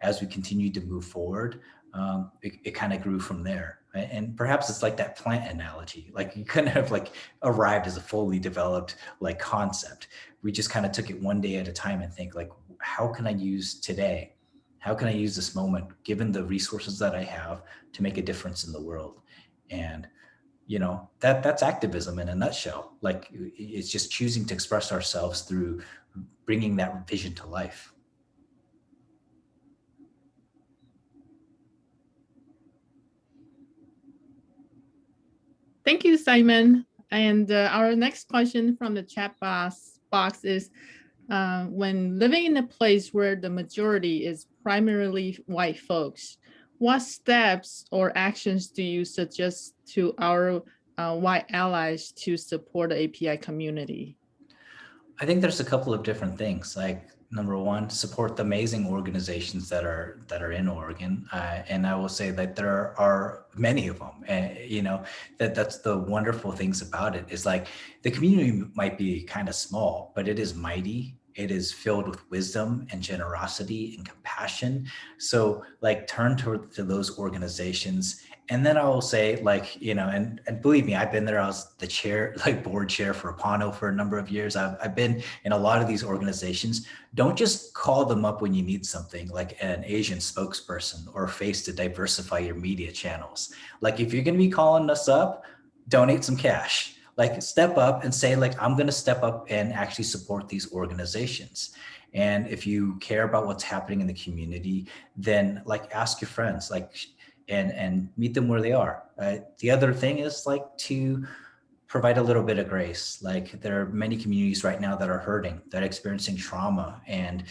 as we continued to move forward, it kind of grew from there. And perhaps it's like that plant analogy, like you couldn't have arrived as a fully developed concept. We just kind of took it one day at a time and think how can I use today? How can I use this moment, given the resources that I have, to make a difference in the world? And, that's activism in a nutshell. It's just choosing to express ourselves through bringing that vision to life. Thank you, Simon. And our next question from the chat box is, when living in a place where the majority is primarily white folks, what steps or actions do you suggest to our white allies to support the API community? I think there's a couple of different things. Like number one, support the amazing organizations that are in Oregon, and I will say that there are many of them. You know, that's the wonderful things about it is like the community might be kind of small, but it is mighty. It is filled with wisdom and generosity and compassion. So like turn to those organizations. And then I will say, like, you know, and believe me, I've been there. I was the chair, like board chair for Apano for a number of years. I've been in a lot of these organizations. Don't just call them up when you need something, like an Asian spokesperson or a face to diversify your media channels. Like if you're going to be calling us up, donate some cash. Like step up and say, like, I'm going to step up and actually support these organizations. And if you care about what's happening in the community, then like ask your friends, like, and meet them where they are. The other thing is like to provide a little bit of grace. Like there are many communities right now that are hurting, that are experiencing trauma, and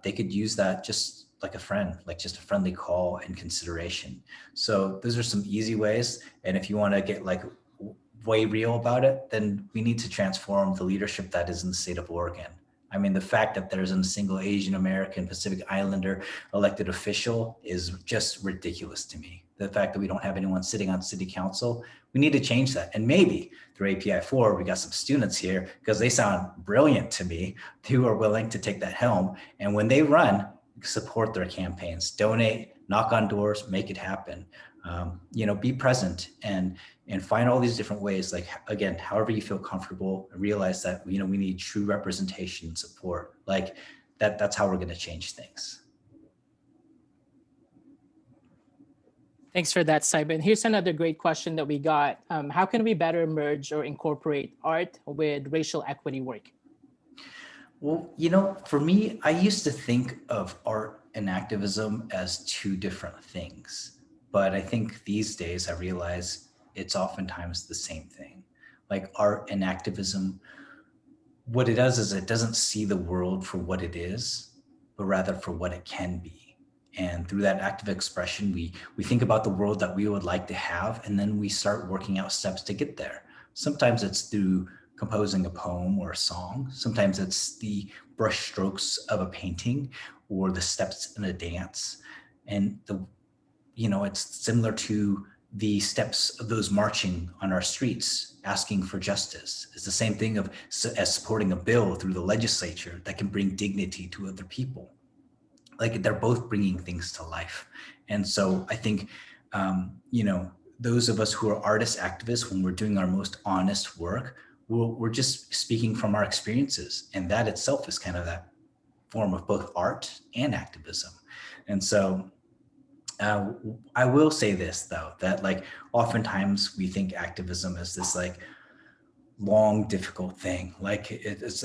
they could use that just like a friend, like just a friendly call and consideration. So those are some easy ways. And if you want to get like way real about it, then we need to transform the leadership that is in the state of Oregon. I mean, the fact that there isn't a single Asian American Pacific Islander elected official is just ridiculous to me. The fact that we don't have anyone sitting on city council, we need to change that. And maybe through API 4, we got some students here because they sound brilliant to me who are willing to take that helm. And when they run, support their campaigns, donate, knock on doors, make it happen. You know, be present and find all these different ways, like, again, however you feel comfortable, realize that, you know, we need true representation and support. Like that's how we're going to change things. Thanks for that, Simon. Here's another great question that we got. How can we better merge or incorporate art with racial equity work? Well, you know, for me, I used to think of art and activism as two different things. But I think these days I realize it's oftentimes the same thing. Like art and activism, what it does is it doesn't see the world for what it is, but rather for what it can be. And through that active expression, we think about the world that we would like to have, and then we start working out steps to get there. Sometimes it's through composing a poem or a song. Sometimes it's the brush strokes of a painting or the steps in a dance. And you know, it's similar to the steps of those marching on our streets, asking for justice. It's the same thing as supporting a bill through the legislature that can bring dignity to other people. Like they're both bringing things to life. And so I think, you know, those of us who are artist activists, when we're doing our most honest work, we're just speaking from our experiences. And that itself is kind of that form of both art and activism. And so I will say this though, that like oftentimes we think activism is this like long, difficult thing. Like it's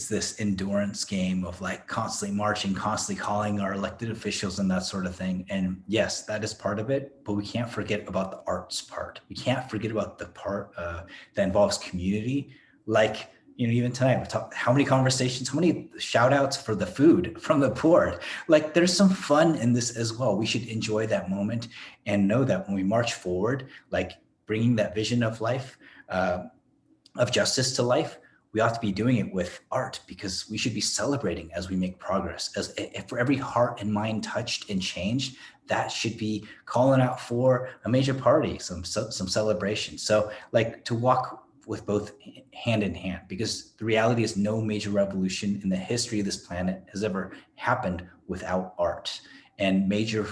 this endurance game of like constantly marching, constantly calling our elected officials and that sort of thing. And yes, that is part of it, but we can't forget about the arts part. We can't forget about the part that involves community. Like, you know, even tonight, we talked how many conversations, how many shout outs for the food from the board. Like there's some fun in this as well. We should enjoy that moment and know that when we march forward, like bringing that vision of life, of justice to life, we ought to be doing it with art because we should be celebrating as we make progress. As for every heart and mind touched and changed, that should be calling out for a major party, some celebration. So like to walk with both hand in hand, because the reality is no major revolution in the history of this planet has ever happened without art, and major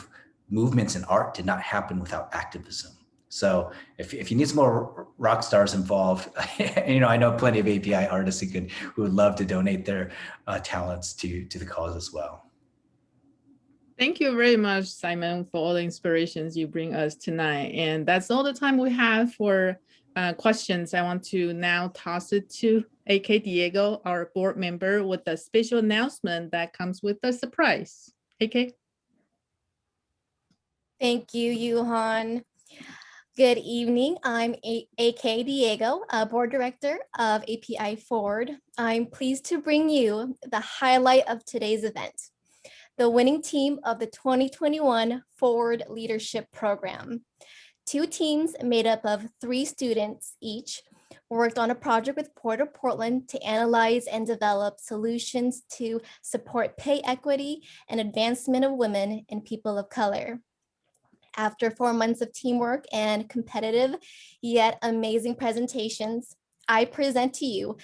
movements in art did not happen without activism. So if you need some more rock stars involved, you know, I know plenty of API artists who would love to donate their talents to the cause as well. Thank you very much, Simon, for all the inspirations you bring us tonight. And that's all the time we have for questions. I want to now toss it to AK Diego, our board member, with a special announcement that comes with a surprise. AK. Thank you, Yuhan. Good evening. I'm AK Diego, Board Director of API Forward. I'm pleased to bring you the highlight of today's event, the winning team of the 2021 Forward Leadership Program. 2 teams made up of 3 students each worked on a project with Port of Portland to analyze and develop solutions to support pay equity and advancement of women and people of color. After 4 months of teamwork and competitive yet amazing presentations, I present to you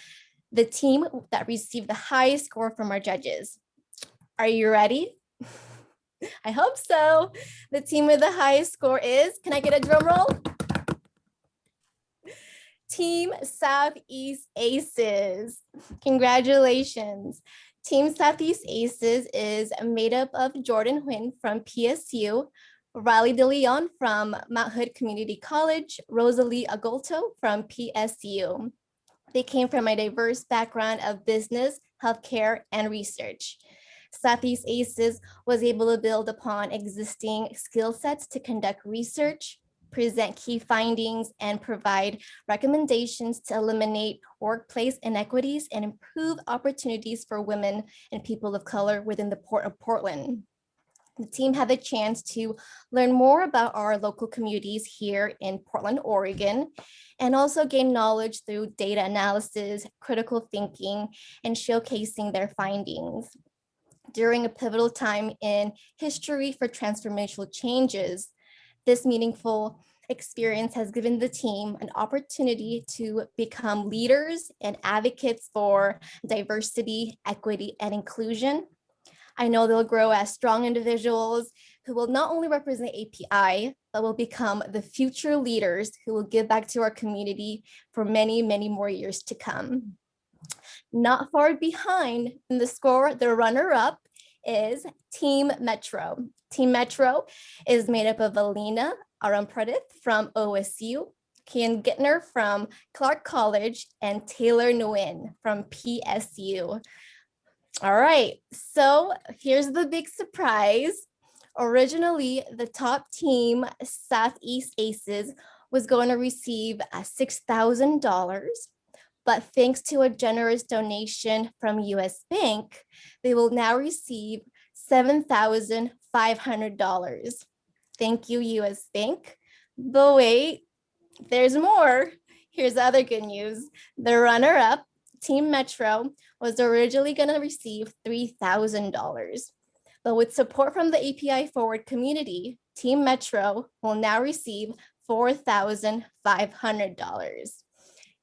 the team that received the highest score from our judges. Are you ready? I hope so. The team with the highest score is, can I get a drum roll? Team Southeast Aces. Congratulations. Team Southeast Aces is made up of Jordan Huynh from PSU, Riley DeLeon from Mount Hood Community College, Rosalie Agolto from PSU. They came from a diverse background of business, healthcare, and research. Southeast Aces was able to build upon existing skill sets to conduct research, present key findings, and provide recommendations to eliminate workplace inequities and improve opportunities for women and people of color within the Port of Portland. The team had the chance to learn more about our local communities here in Portland, Oregon, and also gain knowledge through data analysis, critical thinking, and showcasing their findings. During a pivotal time in history for transformational changes, this meaningful experience has given the team an opportunity to become leaders and advocates for diversity, equity, and inclusion. I know they'll grow as strong individuals who will not only represent API, but will become the future leaders who will give back to our community for many, many more years to come. Not far behind in the score, the runner-up is Team Metro. Team Metro is made up of Alina Arampradith from OSU, Kian Gittner from Clark College, and Taylor Nguyen from PSU. All right, so here's the big surprise. Originally, the top team, Southeast Aces, was going to receive $6,000, but thanks to a generous donation from US Bank, they will now receive $7,500. Thank you, US Bank. But wait, there's more. Here's the other good news. The runner-up, Team Metro, was originally going to receive $3,000. But with support from the API Forward community, Team Metro will now receive $4,500.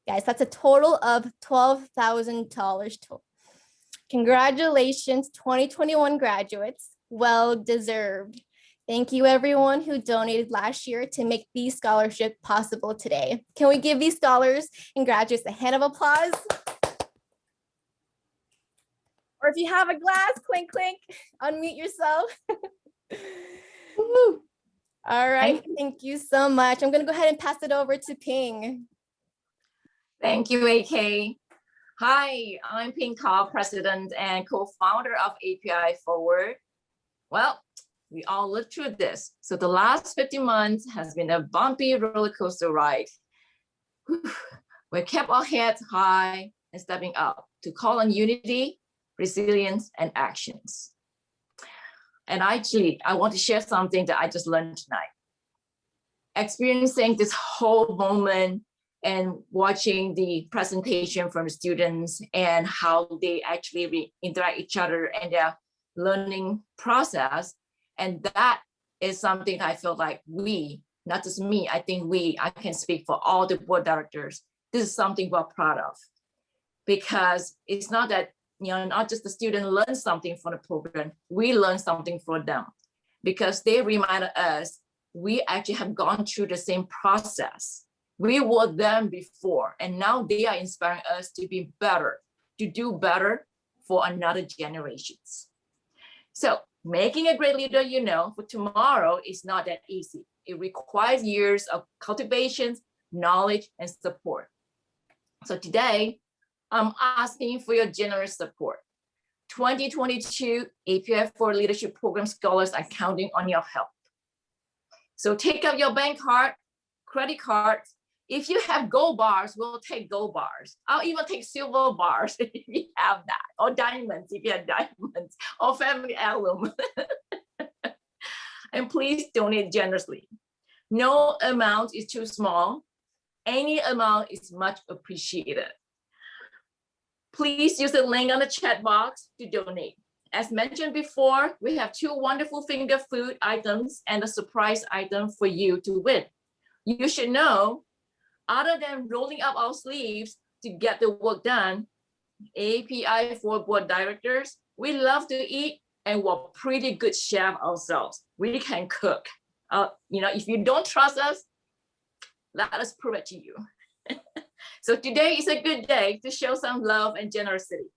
Guys, that's a total of $12,000. Congratulations, 2021 graduates. Well deserved. Thank you everyone who donated last year to make these scholarships possible today. Can we give these scholars and graduates a hand of applause? Or if you have a glass, clink, clink, unmute yourself. All right, thank you so much. I'm gonna go ahead and pass it over to Ping. Thank you, AK. Hi, I'm Ping Kao, president and co-founder of API Forward. Well, we all lived through this. So the last 50 months has been a bumpy roller coaster ride. We kept our heads high and stepping up to call on unity, resilience, and actions. And actually, I want to share something that I just learned tonight. Experiencing this whole moment and watching the presentation from students and how they actually interact each other and their learning process. And that is something I feel like we, not just me, I think I can speak for all the board directors. This is something we're proud of, because it's not that, not just the student learn something from the program, we learn something from them, because they remind us we actually have gone through the same process. We were them before, and now they are inspiring us to be better, to do better for another generations. So making a great leader, for tomorrow is not that easy. It requires years of cultivation, knowledge, and support. So today, I'm asking for your generous support. 2022 API for Leadership Program scholars are counting on your help. So take out your bank card, credit cards. If you have gold bars, we'll take gold bars. I'll even take silver bars if you have that, or diamonds if you have diamonds, or family heirloom. And please donate generously. No amount is too small. Any amount is much appreciated. Please use the link on the chat box to donate. As mentioned before, we have 2 wonderful finger food items and a surprise item for you to win. You should know, other than rolling up our sleeves to get the work done, API Forward board directors, we love to eat and we're pretty good chef ourselves. We can cook. If you don't trust us, let us prove it to you. So today is a good day to show some love and generosity.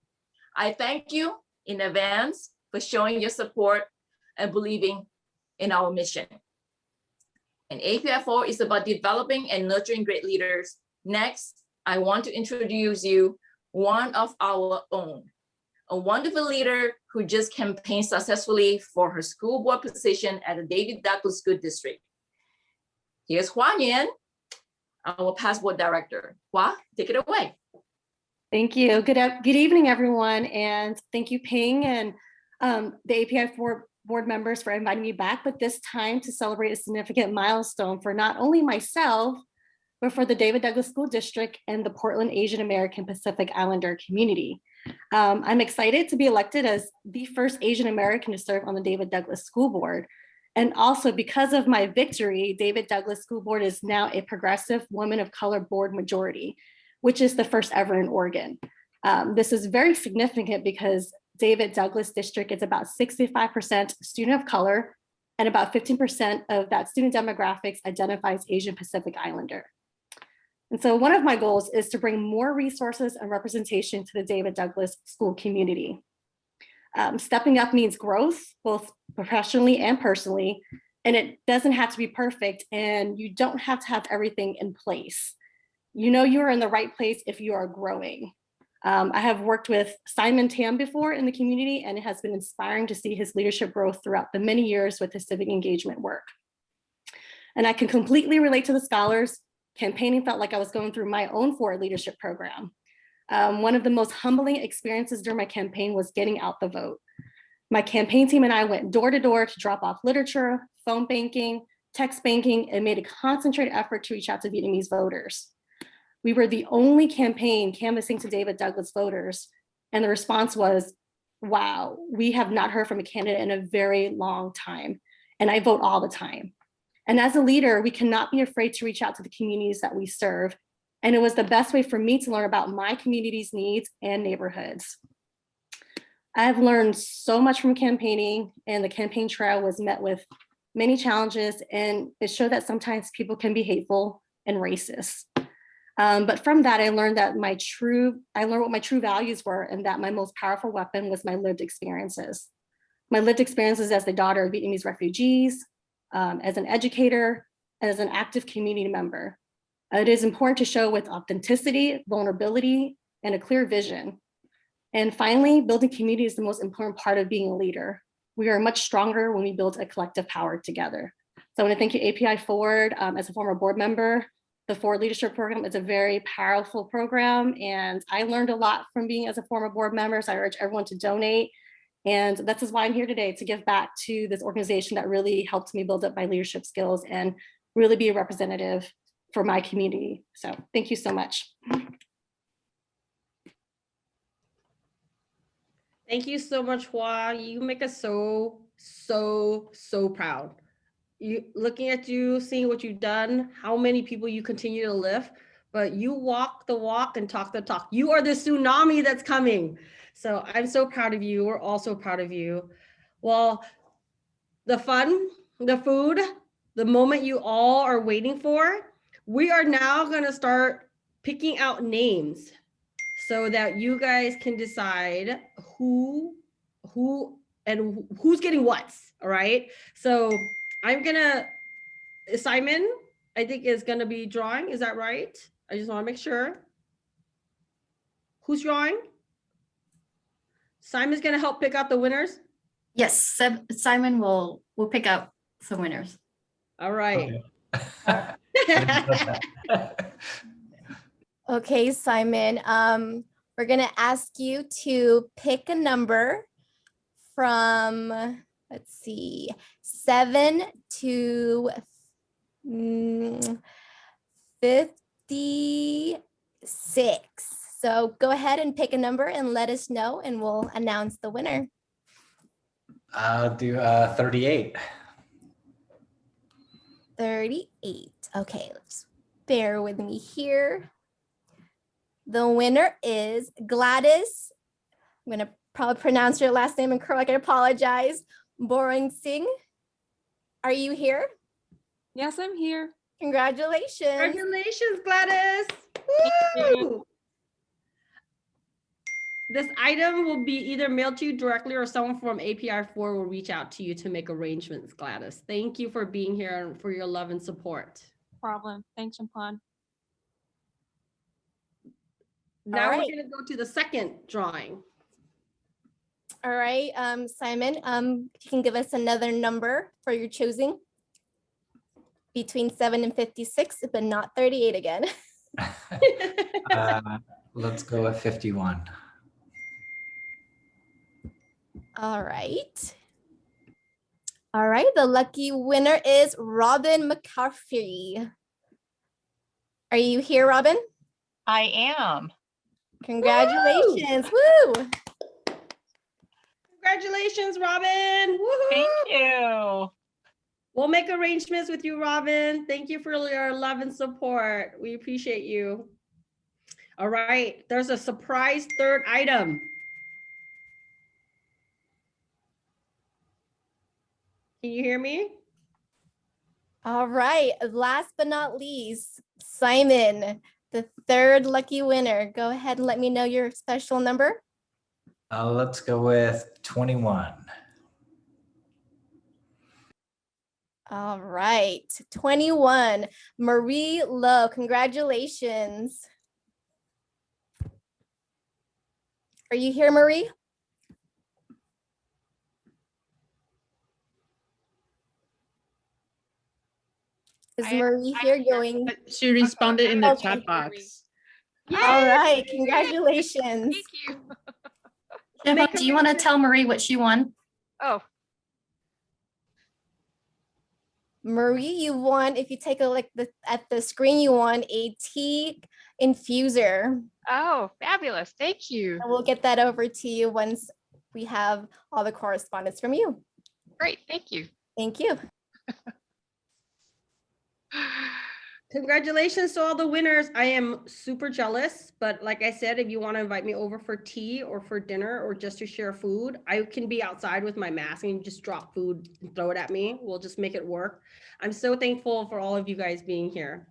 I thank you in advance for showing your support and believing in our mission. And API Forward is about developing and nurturing great leaders. Next, I want to introduce you one of our own, a wonderful leader who just campaigned successfully for her school board position at the David Douglas School District. Here's Hua Nian, our past board director. Hua, take it away. Thank you. Good evening, everyone. And thank you, Ping, and the API board members for inviting me back, but this time to celebrate a significant milestone for not only myself, but for the David Douglas School District and the Portland Asian American Pacific Islander community. I'm excited to be elected as the first Asian American to serve on the David Douglas School Board. And also because of my victory, David Douglas School Board is now a progressive women of color board majority, which is the first ever in Oregon. This is very significant because David Douglas District is about 65% student of color, and about 15% of that student demographics identifies Asian Pacific Islander. And so one of my goals is to bring more resources and representation to the David Douglas school community. Stepping up means growth, both professionally and personally, and it doesn't have to be perfect, and you don't have to have everything in place. You know you are in the right place if you are growing. I have worked with Simon Tam before in the community, and it has been inspiring to see his leadership growth throughout the many years with his civic engagement work. And I can completely relate to the scholars. Campaigning felt like I was going through my own forward leadership program. One of the most humbling experiences during my campaign was getting out the vote. My campaign team and I went door to door to drop off literature, phone banking, text banking, and made a concentrated effort to reach out to Vietnamese voters. We were the only campaign canvassing to David Douglas voters, and the response was, wow, we have not heard from a candidate in a very long time, and I vote all the time. And as a leader, we cannot be afraid to reach out to the communities that we serve, and it was the best way for me to learn about my community's needs and neighborhoods. I've learned so much from campaigning, and the campaign trail was met with many challenges, and it showed that sometimes people can be hateful and racist. But from that, I learned what my true values were, and that my most powerful weapon was my lived experiences. My lived experiences as the daughter of Vietnamese refugees, as an educator, and as an active community member. It is important to show with authenticity, vulnerability, and a clear vision. And finally, building community is the most important part of being a leader. We are much stronger when we build a collective power together. So I want to thank you, API Forward, as a former board member. The Forward Leadership Program is a very powerful program, and I learned a lot from being as a former board member, so I urge everyone to donate. And that's why I'm here today, to give back to this organization that really helped me build up my leadership skills and really be a representative for my community. So thank you so much. Thank you so much, Hua. You make us so proud. Looking at you, seeing what you've done, how many people you continue to lift, but you walk the walk and talk the talk. You are the tsunami that's coming. So I'm so proud of you. We're all so proud of you. Well, the fun, the food, the moment you all are waiting for, we are now gonna start picking out names so that you guys can decide who and who's getting what, all right? So Simon, I think is gonna be drawing, is that right? I just wanna make sure. Who's drawing? Simon's gonna help pick out the winners? Yes, Simon will pick out some winners. All right. Okay. Okay, Simon, we're gonna ask you to pick a number from, let's see, 7 to 56. So go ahead and pick a number and let us know, and we'll announce the winner. I'll do 38. 38. Okay, let's bear with me here. The winner is Gladys. I'm gonna probably pronounce your last name incorrect. I apologize. Boring Singh. Are you here? Yes, I'm here. Congratulations. Congratulations, Gladys. Woo! This item will be either mailed to you directly or someone from API4 will reach out to you to make arrangements, Gladys. Thank you for being here and for your love and support. No problem. Thanks, Champagne. Now right. we're going to go to the second drawing. All right, Simon, if you can give us another number for your choosing between 7 and 56, but not 38 again. Let's go with 51. All right. All right, the lucky winner is Robin McCarthy. Are you here, Robin? I am. Congratulations. Woo! Congratulations, Robin. Woohoo! Thank you. We'll make arrangements with you, Robin. Thank you for your love and support. We appreciate you. All right, there's a surprise third item. Can you hear me? All right, last but not least, Simon, the third lucky winner. Go ahead and let me know your special number. Let's go with 21. All right, 21, Marie Lowe, congratulations. Are you here, Marie? Is Marie here going? She responded in the chat box. All right, congratulations. Thank you. Gemma, do you want to tell Marie what she won? Oh, Marie, you won, if you take a look at the screen, you won a tea infuser. oh, fabulous. Thank you. And we'll get that over to you once we have all the correspondence from you. Great. Thank you. Thank you. Congratulations to all the winners. I am super jealous, but like I said, if you want to invite me over for tea or for dinner or just to share food, I can be outside with my mask and just drop food and throw it at me. We'll just make it work. I'm so thankful for all of you guys being here.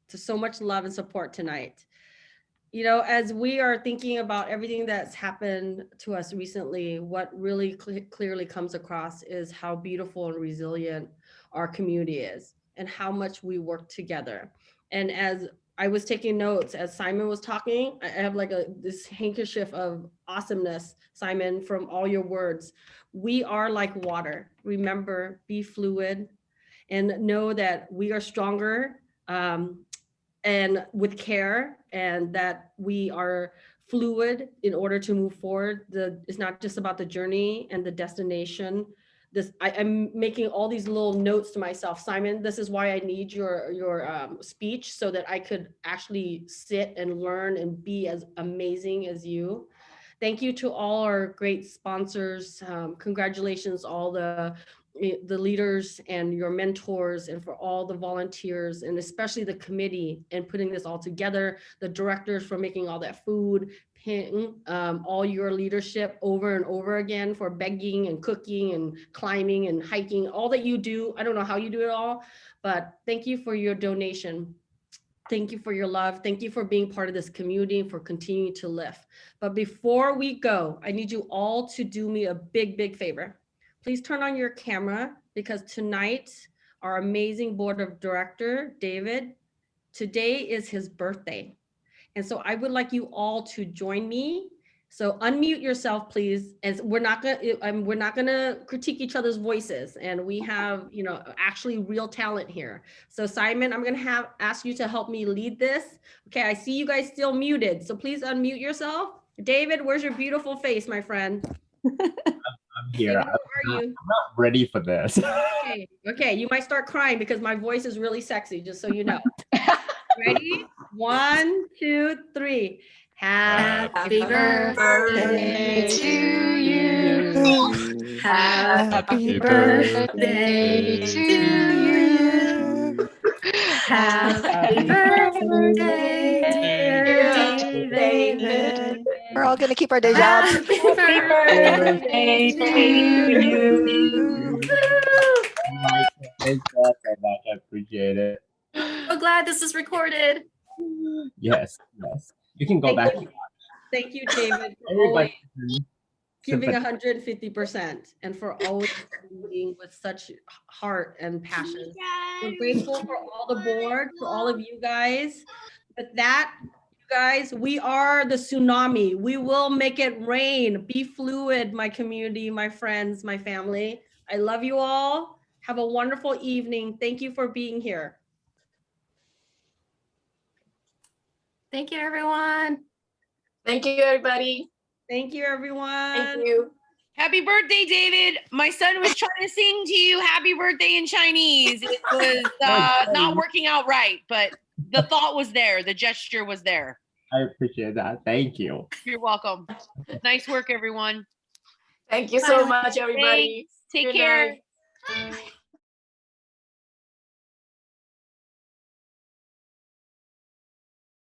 To so much love and support tonight. You know, as we are thinking about everything that's happened to us recently, what really clearly comes across is how beautiful and resilient our community is and how much we work together. And as I was taking notes, as Simon was talking, I have like this handkerchief of awesomeness, Simon, from all your words. We are like water. Remember, be fluid and know that we are stronger and with care, and that we are fluid in order to move forward. It's not just about the journey and the destination. I'm making all these little notes to myself. Simon, this is why I need your speech so that I could actually sit and learn and be as amazing as you. Thank you to all our great sponsors. Congratulations, all the leaders and your mentors, and for all the volunteers, and especially the committee and putting this all together, the directors for making all that food, all your leadership over and over again for begging and cooking and climbing and hiking, all that you do. I don't know how you do it all, but thank you for your donation. Thank you for your love. Thank you for being part of this community and for continuing to lift. But before we go, I need you all to do me a big, big favor. Please turn on your camera, because tonight, our amazing board of director, David, today is his birthday. And so I would like you all to join me So unmute yourself, please. As we're not gonna critique each other's voices, and we have, you know, actually real talent here. So Simon, I'm gonna ask you to help me lead this. Okay, I see you guys still muted, so please unmute yourself. David, where's your beautiful face, my friend? I'm here. David, where are you? I'm not ready for this. Okay, you might start crying because my voice is really sexy, just so you know. Ready? 1, 2, 3. Happy birthday to you. Happy birthday to you. Happy birthday, dear David. We're all gonna keep our day jobs. Happy birthday to you. Thanks so much. I appreciate it. So glad this is recorded. Yes. You can go back. Thank you, David, for Everybody. always giving 150% and for always leading with such heart and passion. We're grateful for all the board, for all of you guys. With that, you guys, we are the tsunami. We will make it rain. Be fluid, my community, my friends, my family. I love you all. Have a wonderful evening. Thank you for being here. Thank you, everyone. Thank you, everybody. Thank you, everyone. Thank you. Happy birthday, David. My son was trying to sing to you happy birthday in Chinese. It was not working out right, but the thought was there. The gesture was there. I appreciate that. Thank you. You're welcome. Nice work, everyone. Thank you so much, everybody. Thanks. Take Good care. night.